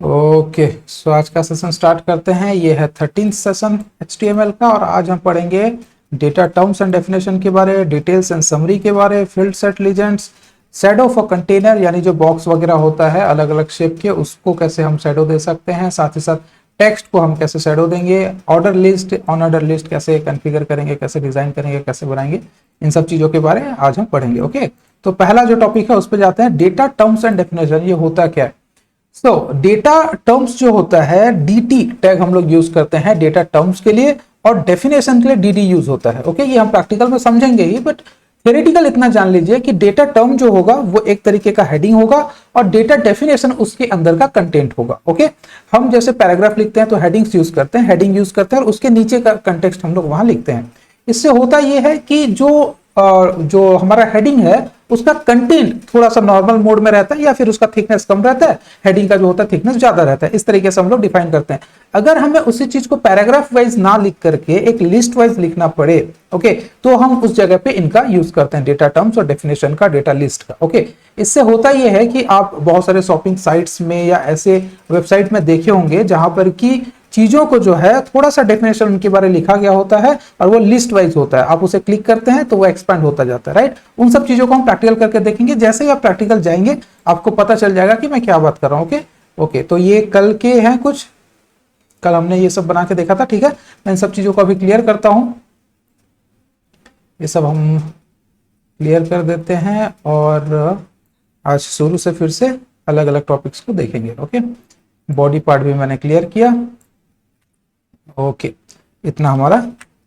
Okay, सो आज का session start करते हैं। ये है 13th सेशन HTML का और आज हम पढ़ेंगे डेटा टर्म्स एंड डेफिनेशन के बारे, डिटेल्स एंड समरी के बारे, field set legends, shadow for container यानी जो बॉक्स वगैरह होता है अलग अलग शेप के, उसको कैसे हम शैडो दे सकते हैं, साथ ही साथ टेक्स्ट को हम कैसे शैडो देंगे, ऑर्डर लिस्ट, अनऑर्डर लिस्ट कैसे कॉन्फ़िगर करेंगे, कैसे डिजाइन करेंगे, कैसे बनाएंगे, इन सब चीजों के बारे में आज हम पढ़ेंगे। ओके, तो पहला जो टॉपिक है उस पर जाते हैं, डेटा टर्म्स एंड डेफिनेशन। ये होता क्या है? डेटा टर्म्स जो होता है, डीटी टैग हम लोग यूज करते हैं डेटा टर्म्स के लिए, और डेफिनेशन के लिए डीडी यूज होता है। ओके, ये हम प्रैक्टिकल में समझेंगे ही, बट थ्योरेटिकल इतना जान लीजिए कि डेटा टर्म जो होगा वो एक तरीके का हेडिंग होगा और डेटा डेफिनेशन उसके अंदर का कंटेंट होगा। ओके, हम जैसे पैराग्राफ लिखते हैं तो हेडिंग्स यूज करते हैं, हेडिंग यूज करते हैं और उसके नीचे का कंटेक्स्ट हम लोग वहां लिखते हैं। इससे होता यह है कि जो हमारा हेडिंग है उसका कंटेंट थोड़ा सा नॉर्मल मोड में रहता है या फिर उसका थिकनेस कम रहता है, हेडिंग का जो होता है थिकनेस ज्यादा रहता है। इस तरीके से हम लोग डिफाइन करते हैं। अगर हमें उसी चीज को पैराग्राफ वाइज ना लिख करके एक लिस्ट वाइज लिखना पड़े, ओके, तो हम उस जगह पे इनका यूज करते हैं, डेटा टर्म्स और डेफिनेशन का, डेटा लिस्ट का। ओके, इससे होता यह है कि आप बहुत सारे शॉपिंग साइट्स में या ऐसे वेबसाइट में देखे होंगे जहां पर की चीजों को जो है थोड़ा सा डेफिनेशन उनके बारे में लिखा गया होता है और वो लिस्ट वाइज होता है। आप उसे क्लिक करते हैं तो वो एक्सपैंड होता जाता है, राइट। उन सब चीजों को हम प्रैक्टिकल करके देखेंगे। जैसे ही आप प्रैक्टिकल जाएंगे आपको पता चल जाएगा कि मैं क्या बात कर रहा हूं। ओके, तो ये कल के हैं कुछ, कल हमने ये सब बना के देखा था। ठीक है, मैं इन सब चीजों को अभी क्लियर करता हूं। ये सब हम क्लियर कर देते हैं और आज शुरू से फिर से अलग अलग टॉपिक्स को देखेंगे। ओके, बॉडी पार्ट भी मैंने क्लियर किया। ओके, इतना हमारा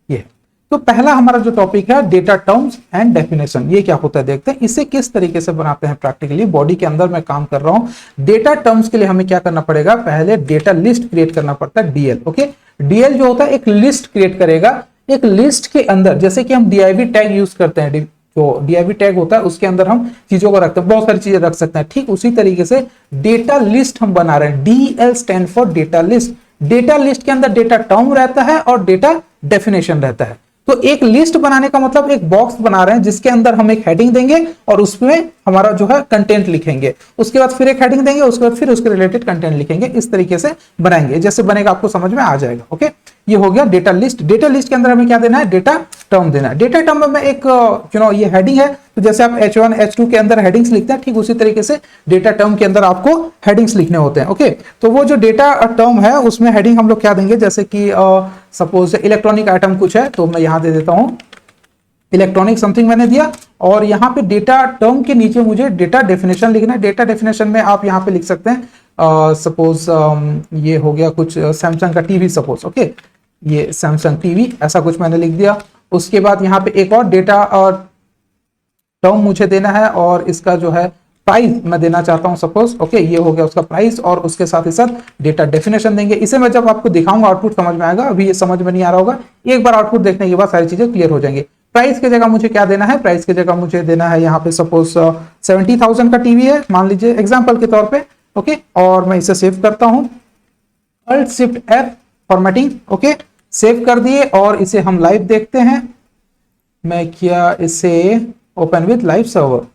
ये है। तो पहला हमारा जो टॉपिक है डेटा टर्म्स एंड डेफिनेशन, ये क्या होता है देखते हैं। इसे किस तरीके से बनाते हैं प्रैक्टिकली। बॉडी के अंदर मैं काम कर रहा हूं। डेटा टर्म्स के लिए हमें क्या करना पड़ेगा, पहले डेटा लिस्ट क्रिएट करना पड़ता है, डीएल। ओके, डीएल जो होता है एक लिस्ट क्रिएट करेगा। एक लिस्ट के अंदर जैसे कि हम डीआईवी टैग यूज करते हैं, जो डीआईवी टैग होता है उसके अंदर हम चीजों को रखते हैं, बहुत सारी चीजें रख सकते हैं। ठीक उसी तरीके से डेटा लिस्ट हम बना रहे हैं। DL stand for data list. Data list के अंदर डेटा टर्म रहता है और डेटा डेफिनेशन रहता है। तो एक लिस्ट बनाने का मतलब एक बॉक्स बना रहे हैं जिसके अंदर हम एक हेडिंग देंगे और उसमें हमारा जो है कंटेंट लिखेंगे, उसके बाद फिर एक हेडिंग देंगे, उसके बाद फिर उसके रिलेटेड कंटेंट लिखेंगे। इस तरीके से बनाएंगे, जैसे बनेगा आपको समझ में आ जाएगा। ओके, ये हो गया डेटा लिस्ट। डेटा लिस्ट के अंदर हमें क्या देना है, डेटा टर्म देना है। डेटा टर्म में एक ये हेडिंग है, तो जैसे आप H1 H2 के अंदर हेडिंग्स लिखते हैं, ठीक उसी तरीके से डेटा टर्म के अंदर आपको हेडिंग्स लिखने होते हैं। ओके, तो वो जो डेटा टर्म है उसमें हेडिंग हम लोग क्या देंगे, जैसे कि सपोज इलेक्ट्रॉनिक आइटम कुछ है तो मैं यहां दे देता हूं इलेक्ट्रॉनिक समथिंग मैंने दिया, और यहाँ पे डेटा टर्म के नीचे मुझे डेटा डेफिनेशन लिखना है। डेटा डेफिनेशन में आप यहाँ पे लिख सकते हैं सपोज ये हो गया कुछ सैमसंग का टीवी सपोज। ओके, ये सैमसंग टीवी ऐसा कुछ मैंने लिख दिया। उसके बाद यहाँ पे एक और डेटा टर्म मुझे देना है और इसका जो है प्राइस मैं देना चाहता हूं सपोज। ओके, ये हो गया उसका प्राइस, और उसके साथ ही साथ डेटा डेफिनेशन देंगे। इसे मैं जब आपको दिखाऊंगा आउटपुट समझ में आएगा, अभी ये समझ में नहीं आ रहा होगा। एक बार आउटपुट देखने के बाद सारी चीजें क्लियर हो जाएंगी। प्राइस की जगह मुझे क्या देना है, प्राइस की जगह मुझे देना है यहाँ पे सपोज 70,000 का टीवी है मान लीजिए एग्जाम्पल के तौर पे। ओके, और मैं इसे सेव करता हूँ, Alt Shift F formatting. Okay, save कर दिए और इसे हम लाइव देखते हैं। मैं क्या इसे open with live server,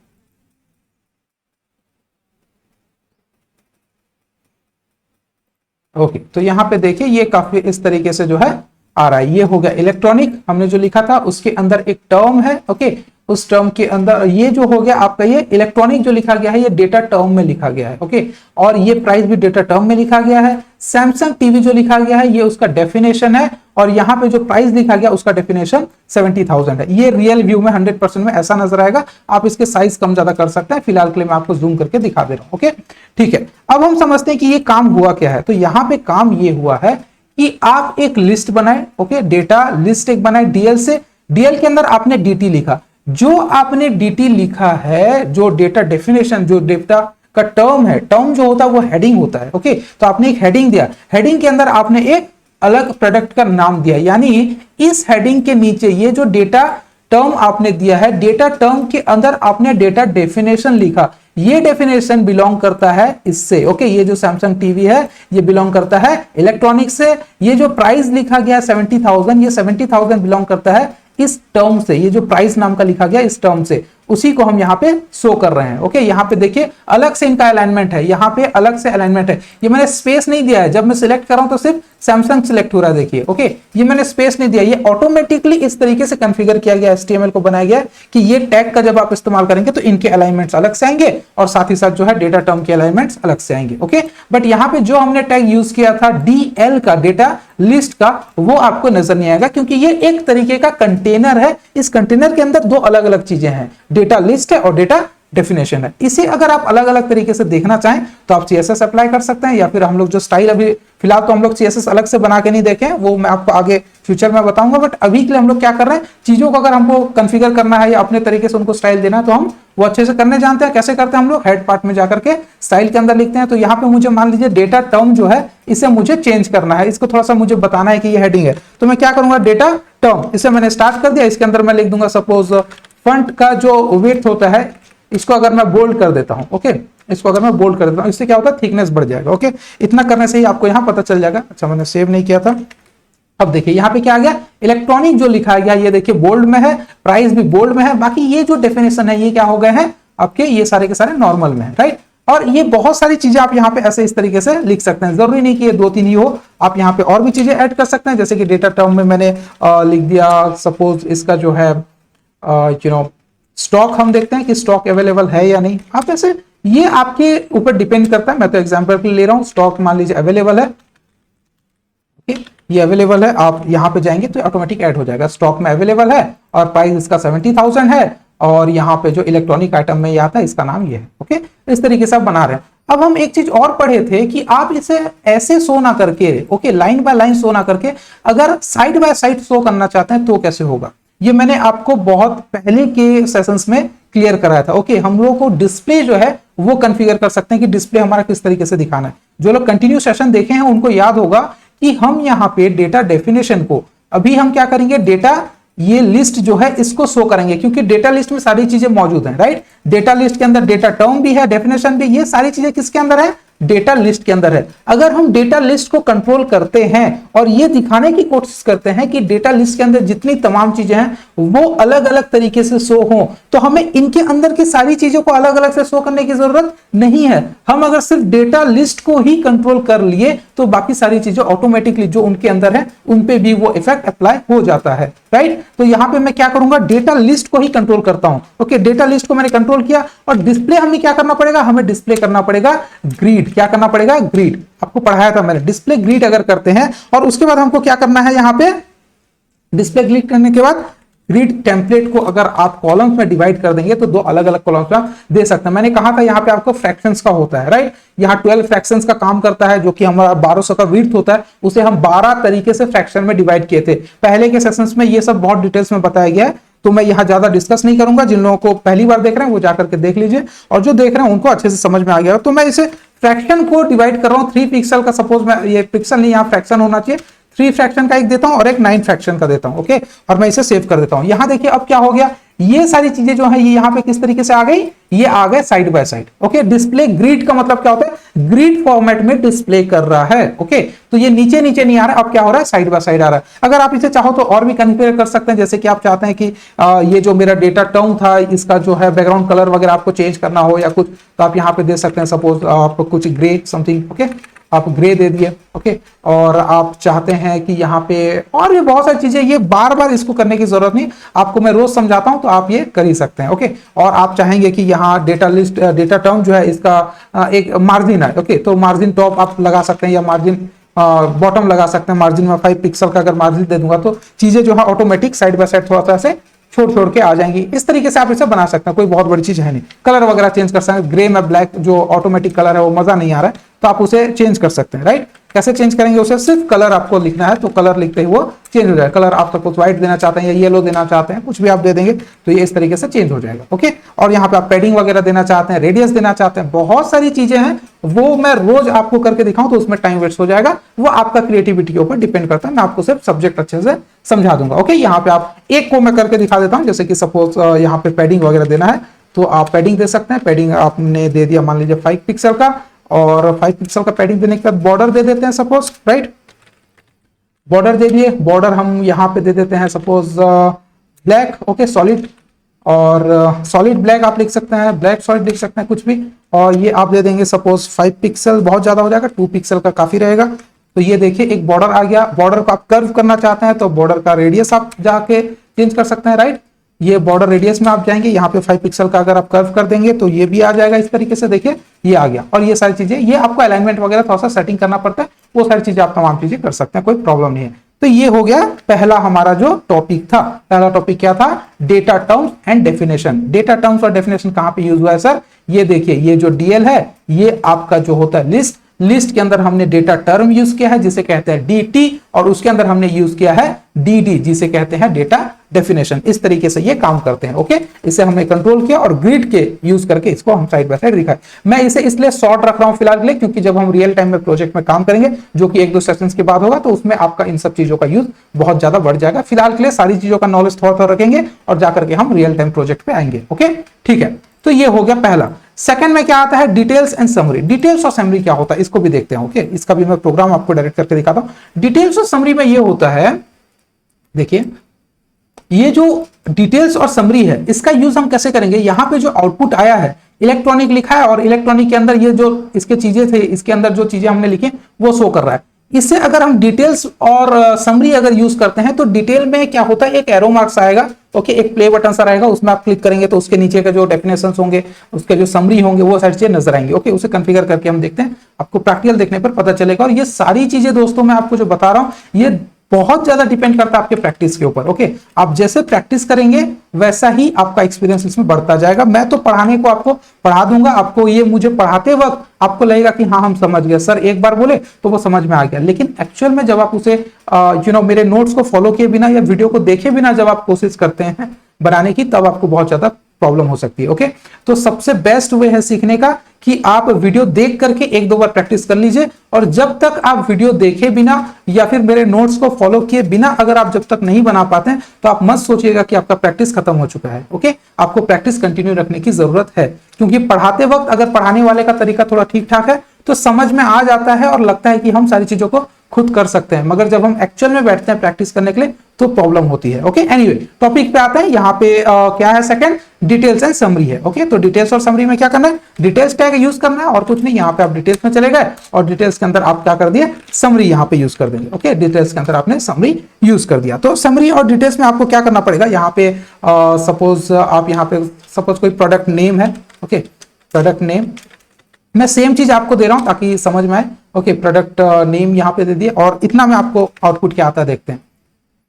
okay, तो यहां पे देखिए ये काफी इस तरीके से जो है आ रहा है। ये हो गया इलेक्ट्रॉनिक, हमने जो लिखा था उसके अंदर एक टर्म है। ओके, उस टर्म के अंदर ये जो हो गया आपका, ये इलेक्ट्रॉनिक जो लिखा गया है ये डेटा टर्म में लिखा गया है। ओके, और ये प्राइस भी डेटा टर्म में लिखा गया है। सैमसंग टीवी जो लिखा गया है ये उसका डेफिनेशन है, और यहाँ पे जो प्राइस लिखा गया उसका डेफिनेशन 70,000 है। ये रियल व्यू में 100% में ऐसा नजर आएगा। आप इसके साइज कम ज्यादा कर सकते हैं, फिलहाल के लिए मैं आपको जूम करके दिखा दे रहा हूं। ओके, ठीक है, अब हम समझते हैं कि ये काम हुआ क्या है। तो यहाँ पे काम ये हुआ है कि आप एक लिस्ट बनाए। ओके, डेटा लिस्ट एक बनाए डीएल से। डीएल के अंदर आपने डीटी लिखा। जो आपने डीटी लिखा है, जो डेटा डेफिनेशन, जो डेटा का टर्म है, टर्म जो होता है वो हेडिंग होता है। ओके, तो आपने एक हेडिंग दिया, हेडिंग के अंदर आपने एक अलग प्रोडक्ट का नाम दिया, यानी इस हेडिंग के नीचे ये जो डेटा टर्म आपने दिया है, डेटा टर्म के अंदर आपने डेटा डेफिनेशन लिखा। ये डेफिनेशन बिलोंग करता है इससे। ओके, ये जो सैमसंग टीवी है ये बिलोंग करता है इलेक्ट्रॉनिक से। ये जो प्राइस लिखा गया 70,000, ये 70,000 बिलोंग करता है इस टर्म से। ये जो प्राइस नाम का लिखा गया इस टर्म से। उसी को हम यहाँ पे शो कर रहे हैं। ओके, यहाँ पे देखिए अलग से इनका अलाइनमेंट है, यहाँ पे अलग से अलाइनमेंट है। ये मैंने स्पेस नहीं दिया है, जब मैं सिलेक्ट कर रहा हूं तो सिर्फ सैमसंग सिलेक्ट हो रहा है। देखिए ओके, ये मैंने स्पेस नहीं दिया, ये ऑटोमेटिकली इस तरीके से कॉन्फ़िगर किया गया, HTML को बनाया गया कि ये टैग का जब आप इस्तेमाल करेंगे तो इनके अलाइनमेंट्स अलग से आएंगे और साथ ही साथ जो है डेटा टर्म के अलाइनमेंट्स अलग से आएंगे। ओके, बट यहाँ पे जो हमने टैग यूज किया था DL का, डेटा लिस्ट का, वो आपको नजर नहीं आएगा क्योंकि ये एक तरीके का कंटेनर है। इस कंटेनर के अंदर दो अलग अलग चीजें हैं, डेटा लिस्ट है और डेटा डेफिनेशन है। इसे अगर आप अलग अलग तरीके से देखना चाहें तो आप CSS अप्लाई कर सकते हैं, या फिर हम लोग जो स्टाइल अभी फिलहाल तो हम लोग CSS अलग से बना के नहीं देखे, वो मैं आपको आगे फ्यूचर में बताऊंगा। बट अभी के लिए हम लोग क्या कर रहे हैं, चीजों को अगर हमको कॉन्फ़िगर करना है या अपने तरीके से उनको स्टाइल देना है तो हम वो अच्छे से करने जानते हैं। कैसे करते हैं हम लोग, हेड पार्ट में जाकर के स्टाइल के अंदर लिखते हैं। तो यहाँ पे मुझे मान लीजिए डेटा टर्म जो है इसे मुझे चेंज करना है, इसको थोड़ा सा मुझे बताना है कि ये हेडिंग है, तो मैं क्या करूंगा, डेटा टर्म, इसे मैंने स्टार्ट कर दिया। इसके अंदर मैं लिख दूंगा सपोज फंट का जो विड्थ होता है, इसको अगर मैं बोल्ड कर देता हूं, ओके, इसको अगर मैं बोल्ड कर देता हूं, इससे क्या होता है, थिकनेस बढ़ जाएगा। ओके, इतना करने से ही आपको यहां पता चल जाएगा। अच्छा, मैंने सेव नहीं किया था। अब देखिए यहाँ पे क्या आ गया, इलेक्ट्रॉनिक जो लिखा गया ये देखिए बोल्ड में है, प्राइस भी बोल्ड में है, बाकी ये जो डेफिनेशन है ये क्या हो गए हैं आपके, ये सारे के सारे नॉर्मल में है, राइट। और ये बहुत सारी चीजें आप यहाँ पे ऐसे इस तरीके से लिख सकते हैं, जरूरी नहीं कि ये 2-3 ही हो, आप यहाँ पे और भी चीजें ऐड कर सकते हैं। जैसे कि डेटा टर्म में मैंने लिख दिया सपोज इसका जो है स्टॉक, हम देखते हैं कि स्टॉक अवेलेबल है या नहीं। आप ऐसे, ये आपके ऊपर डिपेंड करता है, मैं तो एग्जांपल के लिए ले रहा हूं। स्टॉक मान लीजिए अवेलेबल है, ये अवेलेबल है, आप यहां पे जाएंगे तो ऑटोमेटिक ऐड हो जाएगा, स्टॉक में अवेलेबल है और प्राइस इसका 70,000 है, और यहाँ पे जो इलेक्ट्रॉनिक आइटम में ये आता है इसका नाम ये है। ओके, इस तरीके से आप बना रहे हैं। अब हम एक चीज और पढ़े थे कि आप इसे ऐसे शो ना करके, okay, line by line show ना करके, अगर साइड बाय साइड शो करना चाहते हैं तो कैसे होगा, ये मैंने आपको बहुत पहले के सेशंस में क्लियर कराया था। ओके, हम लोगों को डिस्प्ले जो है वो कॉन्फ़िगर कर सकते हैं कि डिस्प्ले हमारा किस तरीके से दिखाना है। जो लोग कंटिन्यू सेशन देखे हैं उनको याद होगा कि हम यहाँ पे डेटा डेफिनेशन को, अभी हम क्या करेंगे, डेटा ये लिस्ट जो है इसको शो करेंगे, क्योंकि डेटा लिस्ट में सारी चीजें मौजूद हैं, राइट। डेटा लिस्ट के अंदर डेटा टर्म भी है, डेफिनेशन भी, ये सारी चीजें किसके अंदर है, डेटा लिस्ट के अंदर है। अगर हम डेटा लिस्ट को कंट्रोल करते हैं और ये दिखाने की कोशिश करते हैं कि डेटा लिस्ट के अंदर जितनी तमाम चीजें हैं वो अलग अलग तरीके से शो हो, तो हमें इनके अंदर की सारी चीजों को अलग अलग से शो करने की जरूरत नहीं है। हम अगर सिर्फ डेटा लिस्ट को ही कंट्रोल कर लिए तो बाकी सारी चीजें ऑटोमेटिकली जो उनके अंदर है उन पे भी वो इफेक्ट अप्लाई हो जाता है, राइट। तो यहां पे मैं क्या करूंगा, डेटा लिस्ट को ही कंट्रोल करता हूं। ओके, डेटा लिस्ट को मैंने कंट्रोल किया, और डिस्प्ले हमें क्या करना पड़ेगा, हमें डिस्प्ले करना पड़ेगा ग्रिड। क्या करना पड़ेगा, ग्रिड, आपको पढ़ाया था मैंने, डिस्प्ले ग्रिड अगर करते हैं, और उसके बाद हमको क्या करना है, यहां पे डिस्प्ले ग्रिड करने के बाद ग्रिड टेम्पलेट को अगर आप कॉलम्स में डिवाइड कर देंगे तो दो अलग अलग कॉलम्स में आप दे सकते हैं। मैंने कहा था यहाँ पे आपको फ्रैक्शंस का होता है, राइट। यहाँ 12 फ्रैक्शंस का काम करता है, जो कि हमारा 1200 का विड्थ होता है, उसे हम 12 तरीके से फ्रैक्शन में डिवाइड किए थे। पहले के सेशंस में ये सब बहुत डिटेल्स में बताया गया है, तो मैं यहाँ ज्यादा डिस्कस नहीं करूंगा। जिन लोगों को पहली बार देख रहे हैं वो जाकर के देख लीजिए, और जो देख रहे हैं उनको अच्छे से समझ में आ गया। तो मैं इसे फ्रैक्शन को डिवाइड कर रहा हूँ 3 पिक्सल का, सपोज मैं, ये पिक्सल नहीं, यहाँ फ्रैक्शन होना चाहिए, 3 फ्रैक्शन का एक देता हूं और एक 9 फ्रैक्शन का देता हूं। ओके, और मैं इसे सेव कर देता हूं। यहां देखिए अब क्या हो गया, ये सारी चीजें जो है ये यहां पे किस तरीके से आ गई, ये आ गए side by side. Okay, display grid का मतलब क्या होता है, ग्रिड फॉर्मेट में डिस्प्ले कर रहा है। ओके, तो ये नीचे नीचे नहीं आ रहा है, अब क्या हो रहा है, साइड बाय साइड आ रहा है। अगर आप इसे चाहो तो और भी कॉन्फ़िगर कर सकते हैं, जैसे कि आप चाहते हैं कि ये जो मेरा डेटा टर्म था इसका जो है बैकग्राउंड कलर वगैरह आपको चेंज करना हो या कुछ, तो आप यहाँ पे दे सकते हैं। सपोज आप कुछ ग्रे समथिंग, ओके, आप ग्रे दे दिए। ओके, और आप चाहते हैं कि यहाँ पे और भी बहुत सारी चीजें, ये बार बार इसको करने की जरूरत नहीं, आपको मैं रोज समझाता हूं तो आप ये कर ही सकते हैं। ओके, और आप चाहेंगे कि यहाँ डेटा लिस्ट, डेटा टर्म जो है इसका एक मार्जिन है। ओके, तो मार्जिन टॉप आप लगा सकते हैं या मार्जिन बॉटम लगा सकते हैं। मार्जिन में 5 पिक्सल का अगर मार्जिन दे दूंगा तो चीजें जो है ऑटोमेटिक साइड बाय साइड थोड़ा सा से छोड़ के आ जाएंगी। इस तरीके से आप इसे बना सकते हैं, कोई बहुत बड़ी चीज है नहीं। कलर वगैरह चेंज कर सकते हैं, ग्रे में ब्लैक जो ऑटोमेटिक कलर है वो मजा नहीं आ रहा है, तो आप उसे चेंज कर सकते हैं, राइट। कैसे चेंज करेंगे उसे, सिर्फ कलर आपको लिखना है तो कलर लिखते ही वो चेंज हो जाएगा। कलर आप सपोज व्हाइट देना चाहते हैं या येलो देना चाहते हैं, कुछ भी आप दे देंगे तो ये इस तरीके से चेंज हो जाएगा। ओके, और यहाँ पे आप पैडिंग वगैरह देना चाहते हैं, रेडियस देना चाहते हैं, बहुत सारी चीजें हैं, वो मैं रोज आपको करके दिखाऊं तो उसमें टाइम वेस्ट हो जाएगा। वो आपका क्रिएटिविटी के ऊपर डिपेंड करता है, मैं आपको सिर्फ सब्जेक्ट अच्छे से समझा दूंगा। ओके, यहाँ पे आप एक को मैं करके दिखा देता हूँ, जैसे कि सपोज यहाँ पे पैडिंग वगैरह देना है तो आप पैडिंग दे सकते हैं। पैडिंग आपने दे दिया मान लीजिए 5 पिक्सल का, और 5 पिक्सल का पैडिंग देने के बाद बॉर्डर दे देते हैं सपोज, राइट। बॉर्डर दे दिए, बॉर्डर हम यहाँ पे दे देते हैं सपोज ब्लैक, ओके, सॉलिड और सॉलिड ब्लैक आप लिख सकते हैं, ब्लैक सॉलिड लिख सकते हैं, कुछ भी। और ये आप दे देंगे सपोज 5 पिक्सल, बहुत ज्यादा हो जाएगा, 2 पिक्सल का काफी रहेगा। तो ये देखिए एक बॉर्डर आ गया। बॉर्डर को आप कर्व करना चाहते हैं तो बॉर्डर का रेडियस आप जाके चेंज कर सकते हैं, राइट। ये बॉर्डर रेडियस में आप जाएंगे, यहाँ पे 5 पिक्सल का अगर आप कर्व कर देंगे तो ये भी आ जाएगा इस तरीके से, देखिए ये आ गया। और ये सारी चीजें, ये आपको अलाइनमेंट वगैरह थोड़ा सा सेटिंग करना पड़ता है, वो सारी चीजें आप तमाम चीजें कर सकते हैं, कोई प्रॉब्लम नहीं है। तो ये हो गया पहला हमारा जो टॉपिक था। पहला टॉपिक क्या था? Data terms and definition. Data terms और डेफिनेशन कहां पे यूज हुआ है सर? ये देखिए, ये जो डीएल है ये आपका जो होता है लिस्ट, लिस्ट के अंदर हमने डेटा टर्म यूज किया है जिसे कहते हैं डीटी, और उसके अंदर हमने यूज किया है डीडी जिसे कहते हैं डेटा डेफिनेशन। इस तरीके से ये काम करते हैं। ओके, इसे हमने कंट्रोल किया और ग्रिड के यूज करके इसको हम साइड बाय साइड दिखाए। मैं इसे इसलिए शॉर्ट रख रहा हूं फिलहाल के लिए, क्योंकि जब हम रियल टाइम में प्रोजेक्ट में काम करेंगे जो कि 1-2 सेशंस के बाद होगा, तो उसमें आपका इन सब चीजों का यूज बहुत ज्यादा बढ़ जाएगा। फिलहाल के लिए सारी चीजों का नॉलेज थोड़ा थोड़ा रखेंगे और जाकर के हम रियल टाइम प्रोजेक्ट पे आएंगे। ओके, ठीक है। तो ये हो गया पहला। सेकंड में क्या आता है? Details and summary. डिटेल्स और समरी क्या होता है इसको भी देखते हैं। ओके, इसका भी मैं प्रोग्राम आपको डायरेक्ट करके दिखाता हूं। डिटेल्स और समरी में ये होता है, देखिए ये जो डिटेल्स और समरी है इसका यूज हम कैसे करेंगे? यहां पे जो आउटपुट आया है इलेक्ट्रॉनिक लिखा है, और इलेक्ट्रॉनिक के अंदर ये जो इसके चीजें थे, इसके अंदर जो चीजें हमने लिखी वो शो कर रहा है। इससे अगर हम डिटेल्स और समरी अगर यूज करते हैं तो डिटेल में क्या होता है? एक एरो मार्क्स आएगा। ओके, एक प्ले बटन सा रहेगा, उसमें आप क्लिक करेंगे तो उसके नीचे के जो डेफिनेशंस होंगे, उसके जो समरी होंगे, वो सारी चीजें नजर आएंगी। ओके, उसे कॉन्फ़िगर करके हम देखते हैं, आपको प्रैक्टिकल देखने पर पता चलेगा। और ये सारी चीजें दोस्तों मैं आपको जो बता रहा हूं ये बहुत ज्यादा डिपेंड करता है आपके प्रैक्टिस के ऊपर। ओके, आप जैसे प्रैक्टिस करेंगे वैसा ही आपका एक्सपीरियंस इसमें बढ़ता जाएगा। मैं तो पढ़ाने को आपको पढ़ा दूंगा, आपको ये मुझे पढ़ाते वक्त आपको लगेगा कि हाँ हम समझ गए, सर एक बार बोले तो वो समझ में आ गया। लेकिन एक्चुअल में जब आप उसे मेरे नोट्स को फॉलो किए बिना या वीडियो को देखे बिना जब आप कोशिश करते हैं बनाने की, तब आपको बहुत ज्यादा प्रॉब्लम हो सकती है। ओके, तो सबसे बेस्ट वे है सीखने का कि आप वीडियो देख करके 1-2 बार प्रैक्टिस कर लीजिए। और जब तक आप वीडियो देखे बिना या फिर मेरे नोट्स को फॉलो किए बिना अगर आप जब तक नहीं बना पाते हैं तो आप मत सोचिएगा कि आपका प्रैक्टिस खत्म हो चुका है। ओके, आपको प्रैक्टिस कंटिन्यू रखने की जरूरत है, क्योंकि पढ़ाते वक्त अगर पढ़ाने वाले का तरीका थोड़ा ठीक ठाक है तो समझ में आ जाता है और लगता है कि हम सारी चीजों को खुद कर सकते हैं। मगर जब हम एक्चुअल में बैठते हैं प्रैक्टिस करने के लिए तो प्रॉब्लम होती है। ओके, एनीवे टॉपिक पे आते हैं। यहाँ पे क्या है? सेकंड, डिटेल्स एंड समरी है। ओके, तो डिटेल्स और समरी में क्या करना है? डिटेल्स टैग यूज करना है और कुछ नहीं। यहाँ पे आप डिटेल्स में चले गए और डिटेल्स के अंदर आप क्या कर दिए? समरी यहाँ पे यूज कर देंगे। ओके, डिटेल्स के अंदर आपने समरी यूज कर दिया। तो समरी और डिटेल्स में आपको क्या करना पड़ेगा? यहाँ पे सपोज आप यहाँ पे सपोज कोई प्रोडक्ट नेम है। ओके, प्रोडक्ट नेम मैं सेम चीज आपको दे रहा हूं ताकि समझ में आए। ओके, प्रोडक्ट नेम यहाँ पे दे दिए और इतना में आपको आउटपुट क्या आता है देखते हैं।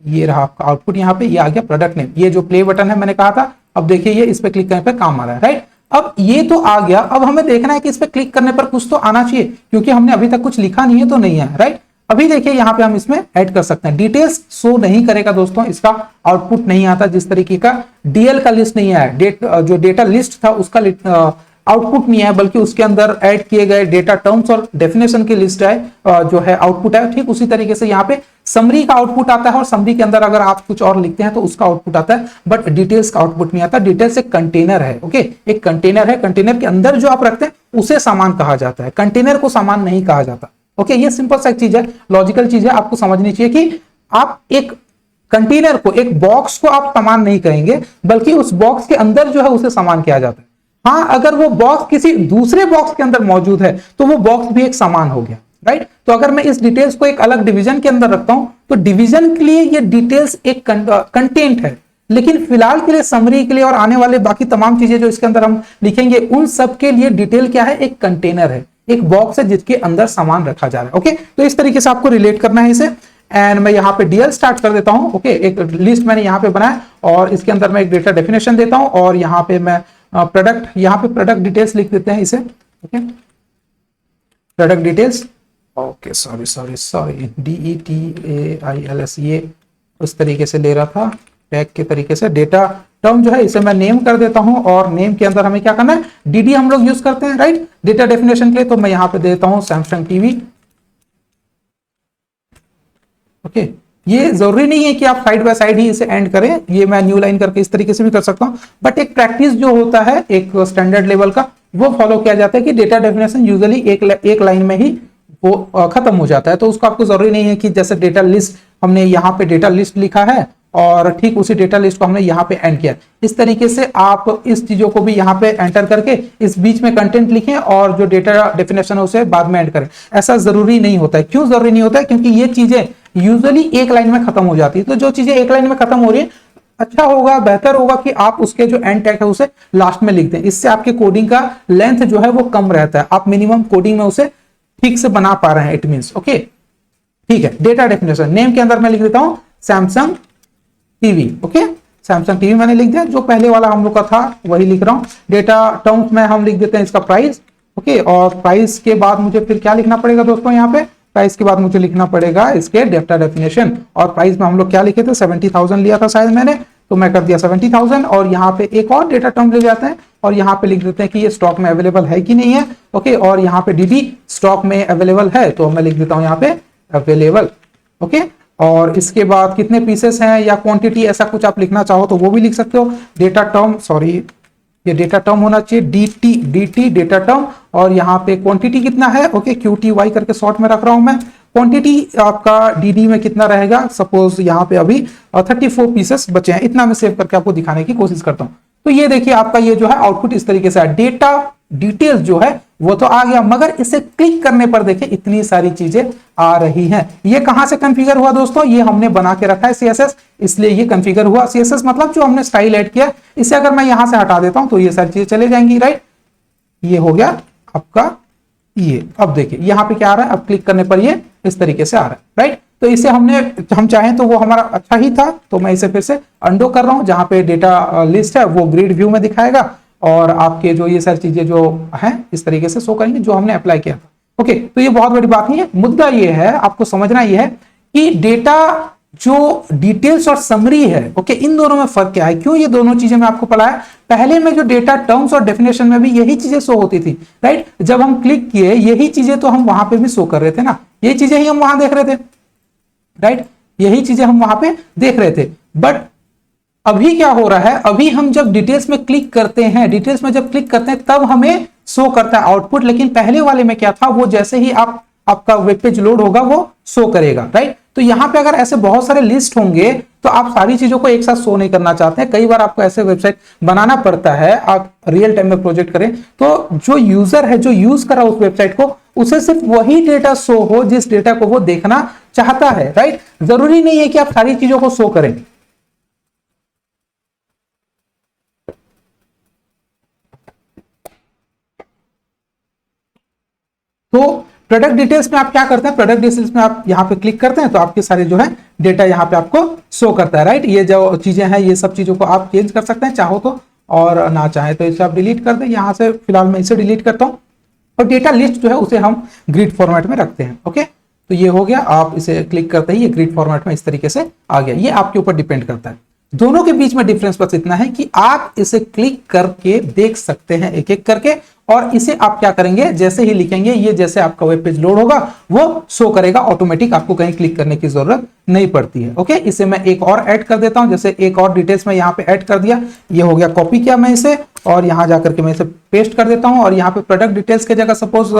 ये रहा आपका आउटपुट, यहाँ पे ये आ गया प्रोडक्ट नेम। ये जो प्ले बटन है मैंने कहा था, अब देखिए ये इस पे क्लिक करने पे काम आ रहा है, राइट। अब ये तो आ गया, अब हमें देखना है कि इस पे क्लिक करने पर कुछ तो आना चाहिए, क्योंकि हमने अभी तक कुछ लिखा नहीं है तो नहीं है, राइट। अभी देखिए यहाँ पे हम इसमें ऐड कर सकते हैं। डिटेल्स शो नहीं करेगा दोस्तों, इसका आउटपुट नहीं आता। जिस तरीके का डीएल का लिस्ट नहीं आया, जो डेटा लिस्ट था उसका आउटपुट नहीं है, बल्कि उसके अंदर ऐड किए गए डेटा टर्म्स और डेफिनेशन की लिस्ट है, जो है आउटपुट है। ठीक उसी तरीके से यहाँ पे समरी का आउटपुट आता है, और समरी के अंदर अगर आप कुछ और लिखते हैं तो उसका आउटपुट आता है, बट डिटेल्स का आउटपुट नहीं आता। डिटेल्स एक कंटेनर है। ओके, एक कंटेनर है, कंटेनर के अंदर जो आप रखते हैं उसे सामान कहा जाता है, कंटेनर को सामान नहीं कहा जाता। ओके, ये सिंपल सा चीज है, लॉजिकल चीज है, आपको समझनी चाहिए कि आप एक कंटेनर को, एक बॉक्स को आप सामान नहीं कहेंगे, बल्कि उस बॉक्स के अंदर जो है उसे सामान किया जाता है। हाँ, अगर वो बॉक्स किसी दूसरे बॉक्स के अंदर मौजूद है तो वो बॉक्स भी एक सामान हो गया, राइट। तो अगर मैं इस डिटेल्स को एक अलग डिवीजन के अंदर रखता हूं तो डिवीजन के लिए ये डिटेल्स एक कंटेंट है, लेकिन फिलहाल के लिए समरी के लिए और आने वाले बाकी तमाम चीजें जो इसके अंदर हम लिखेंगे उन सब के लिए डिटेल क्या है? एक कंटेनर है, एक बॉक्स है जिसके अंदर सामान रखा जा रहा है। ओके, तो इस तरीके से आपको रिलेट करना है इसे। एंड मैं यहाँ पे डीएल स्टार्ट कर देता हूं। ओके, एक लिस्ट मैंने यहाँ पे बनाया और इसके अंदर मैं एक डेटा डेफिनेशन देता हूं, और यहाँ पे मैं प्रोडक्ट, यहाँ पे प्रोडक्ट डिटेल्स लिख देते हैं इसे। Okay, product details, okay sorry DETAILS, ये उस तरीके से ले रहा था टैग के तरीके से। डेटा टर्म जो है इसे मैं नेम कर देता हूं, और नेम के अंदर हमें क्या करना है? डीडी हम लोग यूज करते हैं, राइट, डेटा डेफिनेशन के लिए। तो मैं यहाँ पे देता हूं सैमसंग टीवी। ओके, ये जरूरी नहीं है कि आप साइड बाय साइड ही इसे एंड करें, ये मैं न्यू लाइन करके इस तरीके से भी कर सकता हूं, बट एक प्रैक्टिस जो होता है एक स्टैंडर्ड लेवल का, वो फॉलो किया जाता है कि डेटा डेफिनेशन यूजुअली एक लाइन में ही वो खत्म हो जाता है। तो उसको आपको जरूरी नहीं है कि जैसे डेटा लिस्ट, हमने यहाँ पे डेटा लिस्ट लिखा है और ठीक उसी डेटा लिस्ट को हमने यहाँ पे एंड किया। इस तरीके से आप इस चीजों को भी यहाँ पे एंटर करके इस बीच में कंटेंट लिखें और जो डेटा डेफिनेशन है उसे बाद में एंड करें। ऐसा जरूरी नहीं होता है। क्यों जरूरी नहीं होता है? क्योंकि ये चीजें यूजुअली एक लाइन में खत्म हो जाती है। तो जो चीजें एक लाइन में खत्म हो रही है, अच्छा होगा, बेहतर होगा कि आप उसके जो एंड टैग है उसे लास्ट में लिख दें। इससे आपके कोडिंग का लेंथ जो है वो कम रहता है, आप मिनिमम कोडिंग में उसे ठीक से बना पा रहे हैं। इट मींस ओके, ठीक है। डेटा डेफिनेशन नेम के अंदर मैं लिख देता हूं Samsung TV. Okay, Samsung TV मैंने लिख दिया, जो पहले वाला हम लोग का था वही लिख रहा हूं। डेटा टर्म्स में हम लिख देते हैं इसका प्राइस। ओके, और प्राइस के बाद मुझे फिर क्या लिखना पड़ेगा दोस्तों? यहाँ पे प्राइस के बाद मुझे लिखना पड़ेगा इसके डेटा डेफिनेशन। और प्राइस में हम लोग क्या लिखे थे? 70,000 लिया था शायद मैंने, तो मैं कर दिया 70,000। और यहाँ पे एक और डेटा टर्म ले जाते हैं और यहाँ पे लिख देते हैं कि ये स्टॉक में अवेलेबल है कि नहीं है। ओके, और यहाँ पे डीडी स्टॉक में अवेलेबल है, तो मैं लिख देता हूँ यहाँ पे अवेलेबल। ओके, और इसके बाद कितने पीसेस हैं या क्वांटिटी, ऐसा कुछ आप लिखना चाहो तो वो भी लिख सकते हो। डेटा टर्म, सॉरी ये डेटा टर्म होना चाहिए, डी डेटा टर्म, और यहाँ पे क्वांटिटी कितना है? ओके, QTY करके शॉर्ट में रख रहा हूं मैं। क्वांटिटी आपका DD में कितना रहेगा? सपोज यहाँ पे अभी 34 पीसेस बचे हैं, इतना मैं सेव करके आपको दिखाने की कोशिश करता हूँ। तो ये देखिए आपका ये जो है आउटपुट इस तरीके से है। डेटा डिटेल्स जो है वो तो आ गया, मगर इसे क्लिक करने पर देखिए इतनी सारी चीजें आ रही हैं। ये कहां से कॉन्फ़िगर हुआ दोस्तों? ये हमने बना के रखा है CSS, इसलिए ये कॉन्फ़िगर हुआ। CSS मतलब जो हमने स्टाइल ऐड किया, इसे अगर मैं यहां से हटा देता हूं तो ये सारी चीजें चले जाएंगी। राइट, ये हो गया आपका ये। अब देखिए यहाँ पे क्या आ रहा है, अब क्लिक करने पर ये इस तरीके से आ रहा है। राइट, तो इसे हम चाहें तो वो हमारा अच्छा ही था, तो मैं इसे फिर से अंडो कर रहा हूं। जहां पे डेटा लिस्ट है वो ग्रिड व्यू में दिखाएगा और आपके जो ये सारी चीजें जो हैं इस तरीके से शो करेंगे जो हमने अप्लाई किया था। ओके, तो ये बहुत बड़ी बात नहीं है। मुद्दा ये है, आपको समझना ये है कि डेटा जो डिटेल्स और समरी है, ओके, इन दोनों में फर्क क्या है, क्यों ये दोनों चीजें मैं आपको पढ़ाया। पहले में जो डेटा टर्म्स और डेफिनेशन में भी यही चीजें शो होती थी। राइट, जब हम क्लिक किए यही चीजें तो हम वहां पे भी शो कर रहे थे ना, यही चीजें ही हम वहां देख रहे थे। राइट, यही चीजें हम वहां पे देख रहे थे। बट अभी क्या हो रहा है, अभी हम जब डिटेल्स में क्लिक करते हैं, डिटेल्स में जब क्लिक करते हैं तब हमें शो करता है आउटपुट। लेकिन पहले वाले में क्या था, वो जैसे ही आपका वेब पेज लोड होगा वो शो करेगा। राइट, तो यहां पे अगर ऐसे बहुत सारे लिस्ट होंगे तो आप सारी चीजों को एक साथ शो नहीं करना चाहते हैं। कई बार आपको ऐसे वेबसाइट बनाना पड़ता है, आप रियल टाइम में प्रोजेक्ट करें तो जो यूजर है, जो यूज कर रहा है उस वेबसाइट को, उसे सिर्फ वही डेटा शो हो जिस डेटा को वो देखना चाहता है। राइट, जरूरी नहीं है कि आप सारी चीजों को शो करें। तो प्रोडक्ट डिटेल्स में आप क्या करते हैं, प्रोडक्ट डिटेल्स में आप यहां पे क्लिक करते हैं तो आपके सारे जो है डेटा यहां पे आपको शो करता है। राइट, ये जो चीजें हैं ये सब चीजों को आप चेंज कर सकते हैं चाहो तो, और ना चाहे तो इसे आप डिलीट कर दें। यहां से फिलहाल मैं इसे डिलीट करता हूं और डेटा लिस्ट जो है उसे हम ग्रिड फॉर्मेट में रखते हैं। ओके, तो ये हो गया। आप इसे क्लिक करते ही ये ग्रिड फॉर्मेट में इस तरीके से आ गया। ये आपके ऊपर डिपेंड करता है। दोनों के बीच में डिफरेंस बस इतना है कि आप इसे क्लिक करके देख सकते हैं एक एक करके, और इसे आप क्या करेंगे, जैसे ही लिखेंगे ये जैसे आपका वेब पेज लोड होगा वो शो करेगा ऑटोमेटिक, आपको कहीं क्लिक करने की जरूरत नहीं पड़ती है। ओके, इसे मैं एक और ऐड कर देता हूं, जैसे एक और डिटेल्स में यहाँ पे ऐड कर दिया। ये हो गया, कॉपी किया मैं इसे और यहां जाकर के मैं इसे पेस्ट कर देता हूं और यहाँ पे प्रोडक्ट डिटेल्स की जगह सपोज